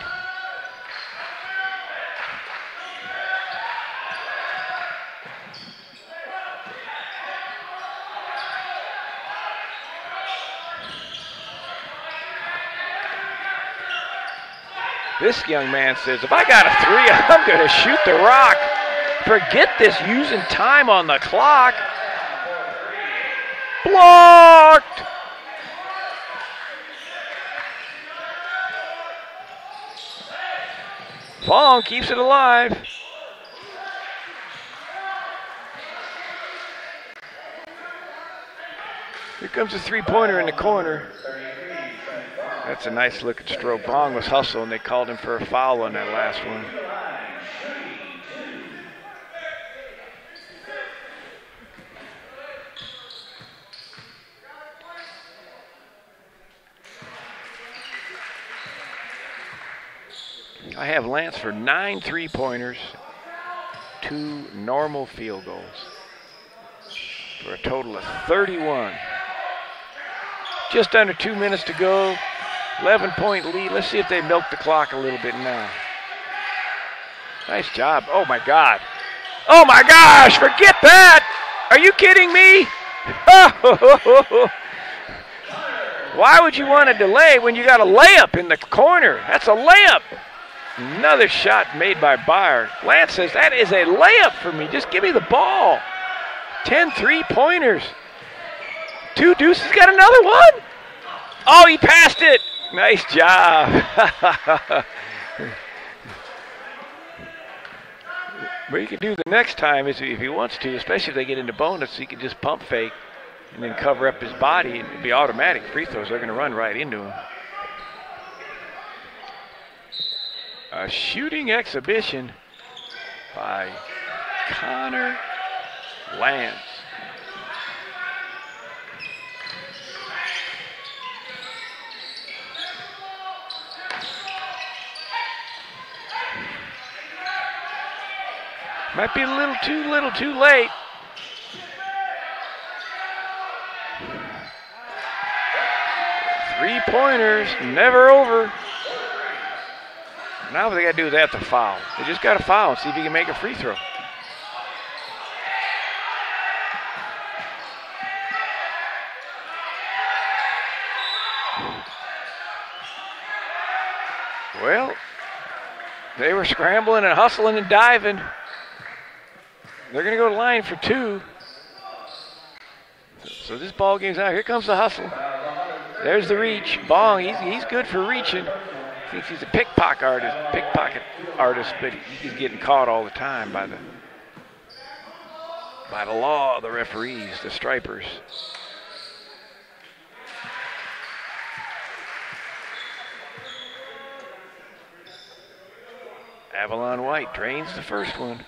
This young man says, if I got a three, I'm going to shoot the rock. Forget this using time on the clock. Blocked. Fong keeps it alive. Here comes a three-pointer in the corner. That's a nice looking stroke. Bong was hustling. They called him for a foul on that last one. I have Lance for 9 3-pointers, 2 normal field goals for a total of 31. Just under 2 minutes to go. 11-point lead. Let's see if they milk the clock a little bit now. Nice job. Oh, my God. Oh, my gosh. Forget that. Are you kidding me? Why would you want to delay when you got a layup in the corner? That's a layup. Another shot made by Beyer. Lance says, that is a layup for me. Just give me the ball. 10 3-pointers. 2 deuces. Got another one. Oh, he passed it. Nice job. What he can do the next time is, if he wants to, especially if they get into bonus, he can just pump fake and then cover up his body and it'd be automatic free throws. They're going to run right into him. A shooting exhibition by Connor Lance. Might be a little too late. Three-pointers, never over. Now what they got to do is they have to foul. They just got to foul and see if he can make a free throw. Well, they were scrambling and hustling and diving. They're going to go to the line for 2. So this ball game's out. Here comes the hustle. There's the reach. Bong, he's good for reaching. Thinks he's a pickpocket artist, but he's getting caught all the time by the by the law of the referees, the stripers. Avalon White drains the first one.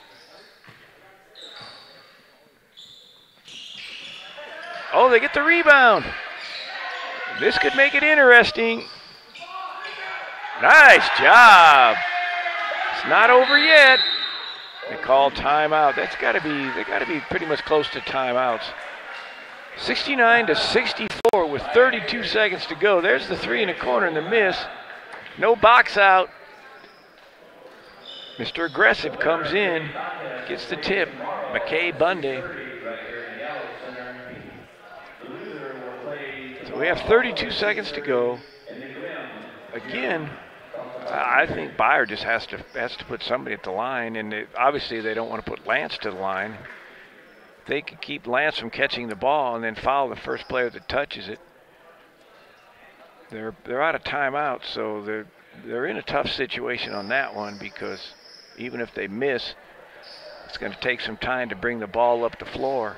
Oh, they get the rebound. This could make it interesting. Nice job. It's not over yet. They call timeout. They got to be pretty much close to timeouts. 69-64 with 32 seconds to go. There's the three in the corner and the miss. No box out. Mr. Aggressive comes in, gets the tip. McKay Bundy. So we have 32 seconds to go. Again, I think Beyer just has to put somebody at the line, and obviously they don't want to put Lance to the line. They could keep Lance from catching the ball and then foul the first player that touches it. They're out of timeout, so they're in a tough situation on that one, because even if they miss, it's going to take some time to bring the ball up the floor.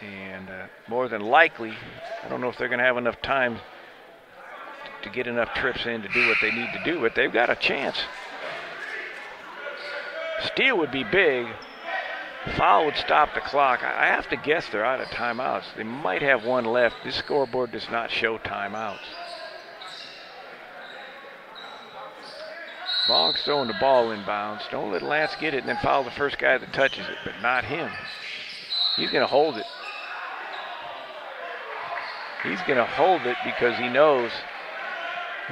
And more than likely, I don't know if they're going to have enough time to get enough trips in to do what they need to do, but they've got a chance. Steal would be big. Foul would stop the clock. I have to guess they're out of timeouts. They might have one left. This scoreboard does not show timeouts. Bong's throwing the ball inbounds. Don't let Lance get it and then foul the first guy that touches it, but not him. He's going to hold it. He's going to hold it because he knows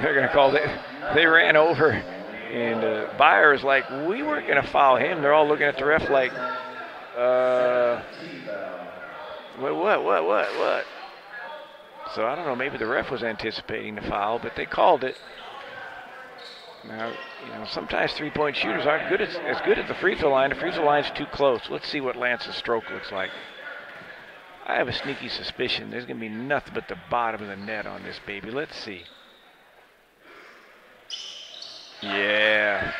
they're going to call it. They ran over, and Beyer is like, we weren't going to foul him. They're all looking at the ref like, what? So I don't know, maybe the ref was anticipating the foul, but they called it. Now, sometimes three-point shooters aren't as good at the free throw line. The free throw line's too close. Let's see what Lance's stroke looks like. I have a sneaky suspicion there's going to be nothing but the bottom of the net on this baby. Let's see. Yeah.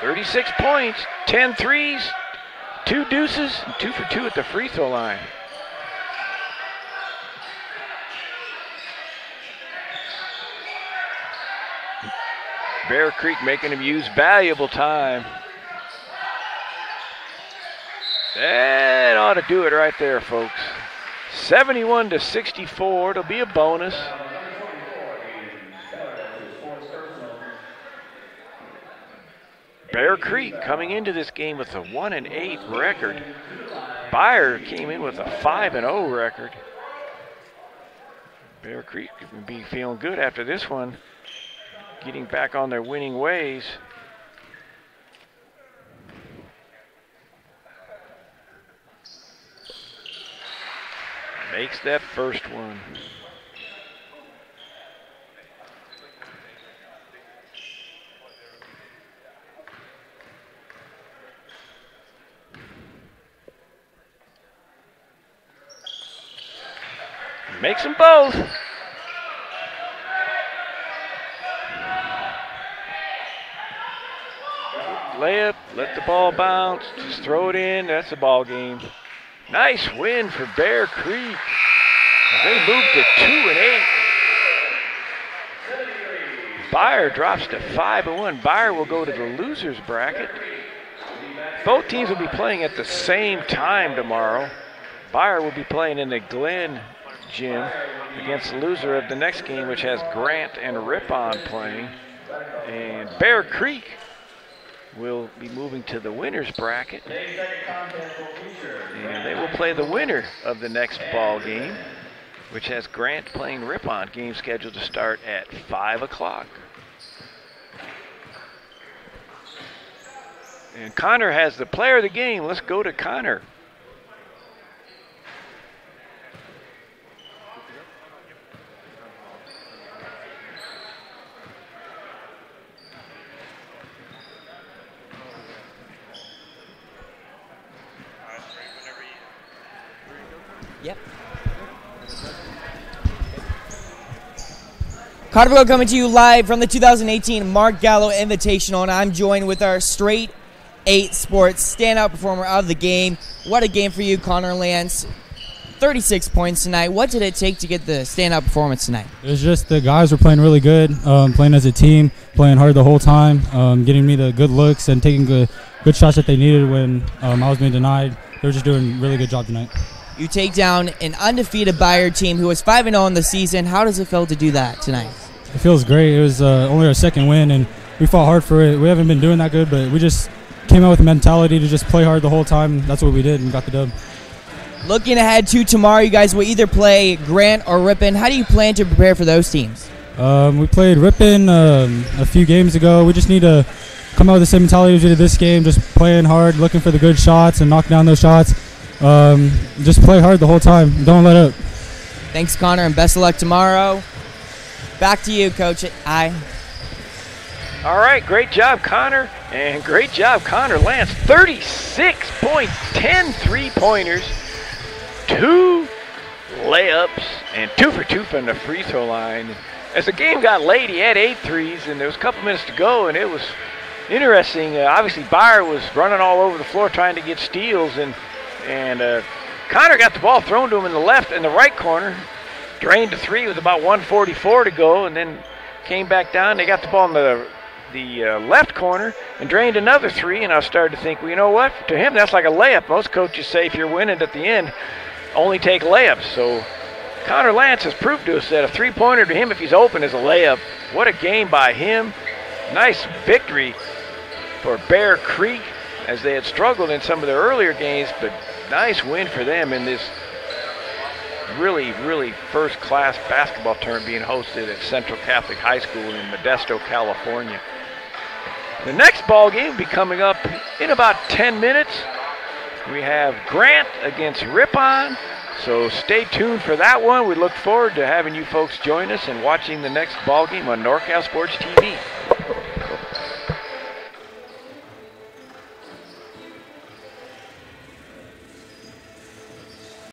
"36 points, 10 threes, 2 deuces, and 2 for 2 at the free throw line. Bear Creek making him use valuable time. That ought to do it right there, folks. 71-64. It'll be a bonus. Bear Creek coming into this game with a 1-8 record. Beyer came in with a 5-0 record. Bear Creek could be feeling good after this one, getting back on their winning ways. Makes that first one. Makes them both. Layup, let the ball bounce, just throw it in, that's a ball game. Nice win for Bear Creek. They move to 2-8. Beyer drops to 5-1. Beyer will go to the losers bracket. Both teams will be playing at the same time tomorrow. Beyer will be playing in the Glen gym against the loser of the next game, which has Grant and Ripon playing. And Bear Creek will be moving to the winners bracket. And they will play the winner of the next ball game, which has Grant playing Ripon. Game scheduled to start at 5 o'clock. And Connor has the player of the game. Let's go to Connor. Yep. Carterville coming to you live from the 2018 Mark Gallo Invitational, and I'm joined with our Straight 8 Sports standout performer of the game. What a game for you, Connor Lance. 36 points tonight. What did it take to get the standout performance tonight? It was just the guys were playing really good, playing as a team, playing hard the whole time, getting me the good looks and taking good shots that they needed when I was being denied. They were just doing a really good job tonight. You take down an undefeated Beyer team who was 5-0 in the season. How does it feel to do that tonight? It feels great. It was only our second win, and we fought hard for it. We haven't been doing that good, but we just came out with a mentality to just play hard the whole time. That's what we did and got the dub. Looking ahead to tomorrow, you guys will either play Grant or Ripon. How do you plan to prepare for those teams? We played Ripon a few games ago. We just need to come out with the same mentality as we did this game, just playing hard, looking for the good shots and knock down those shots. Just play hard the whole time. Don't let up. Thanks, Connor, and best of luck tomorrow. Back to you, Coach. All right, great job, Connor, and great job, Connor Lance. 36 points, 10 3-pointers, 2 layups, and 2 for 2 from the free throw line. As the game got late, he had 8 threes, and there was a couple minutes to go, and it was interesting. Obviously, Beyer was running all over the floor trying to get steals, and Connor got the ball thrown to him in the right corner, drained the 3 with about 1:44 to go, and then came back down. They got the ball in the left corner and drained another 3, and I started to think, well, you know what? To him, that's like a layup. Most coaches say if you're winning at the end, only take layups. So Connor Lance has proved to us that a 3-pointer to him, if he's open, is a layup. What a game by him. Nice victory for Bear Creek as they had struggled in some of their earlier games, but nice win for them in this really, really first-class basketball tournament being hosted at Central Catholic High School in Modesto, California. The next ball game will be coming up in about 10 minutes. We have Grant against Ripon, so stay tuned for that one. We look forward to having you folks join us and watching the next ball game on NorCal Sports TV.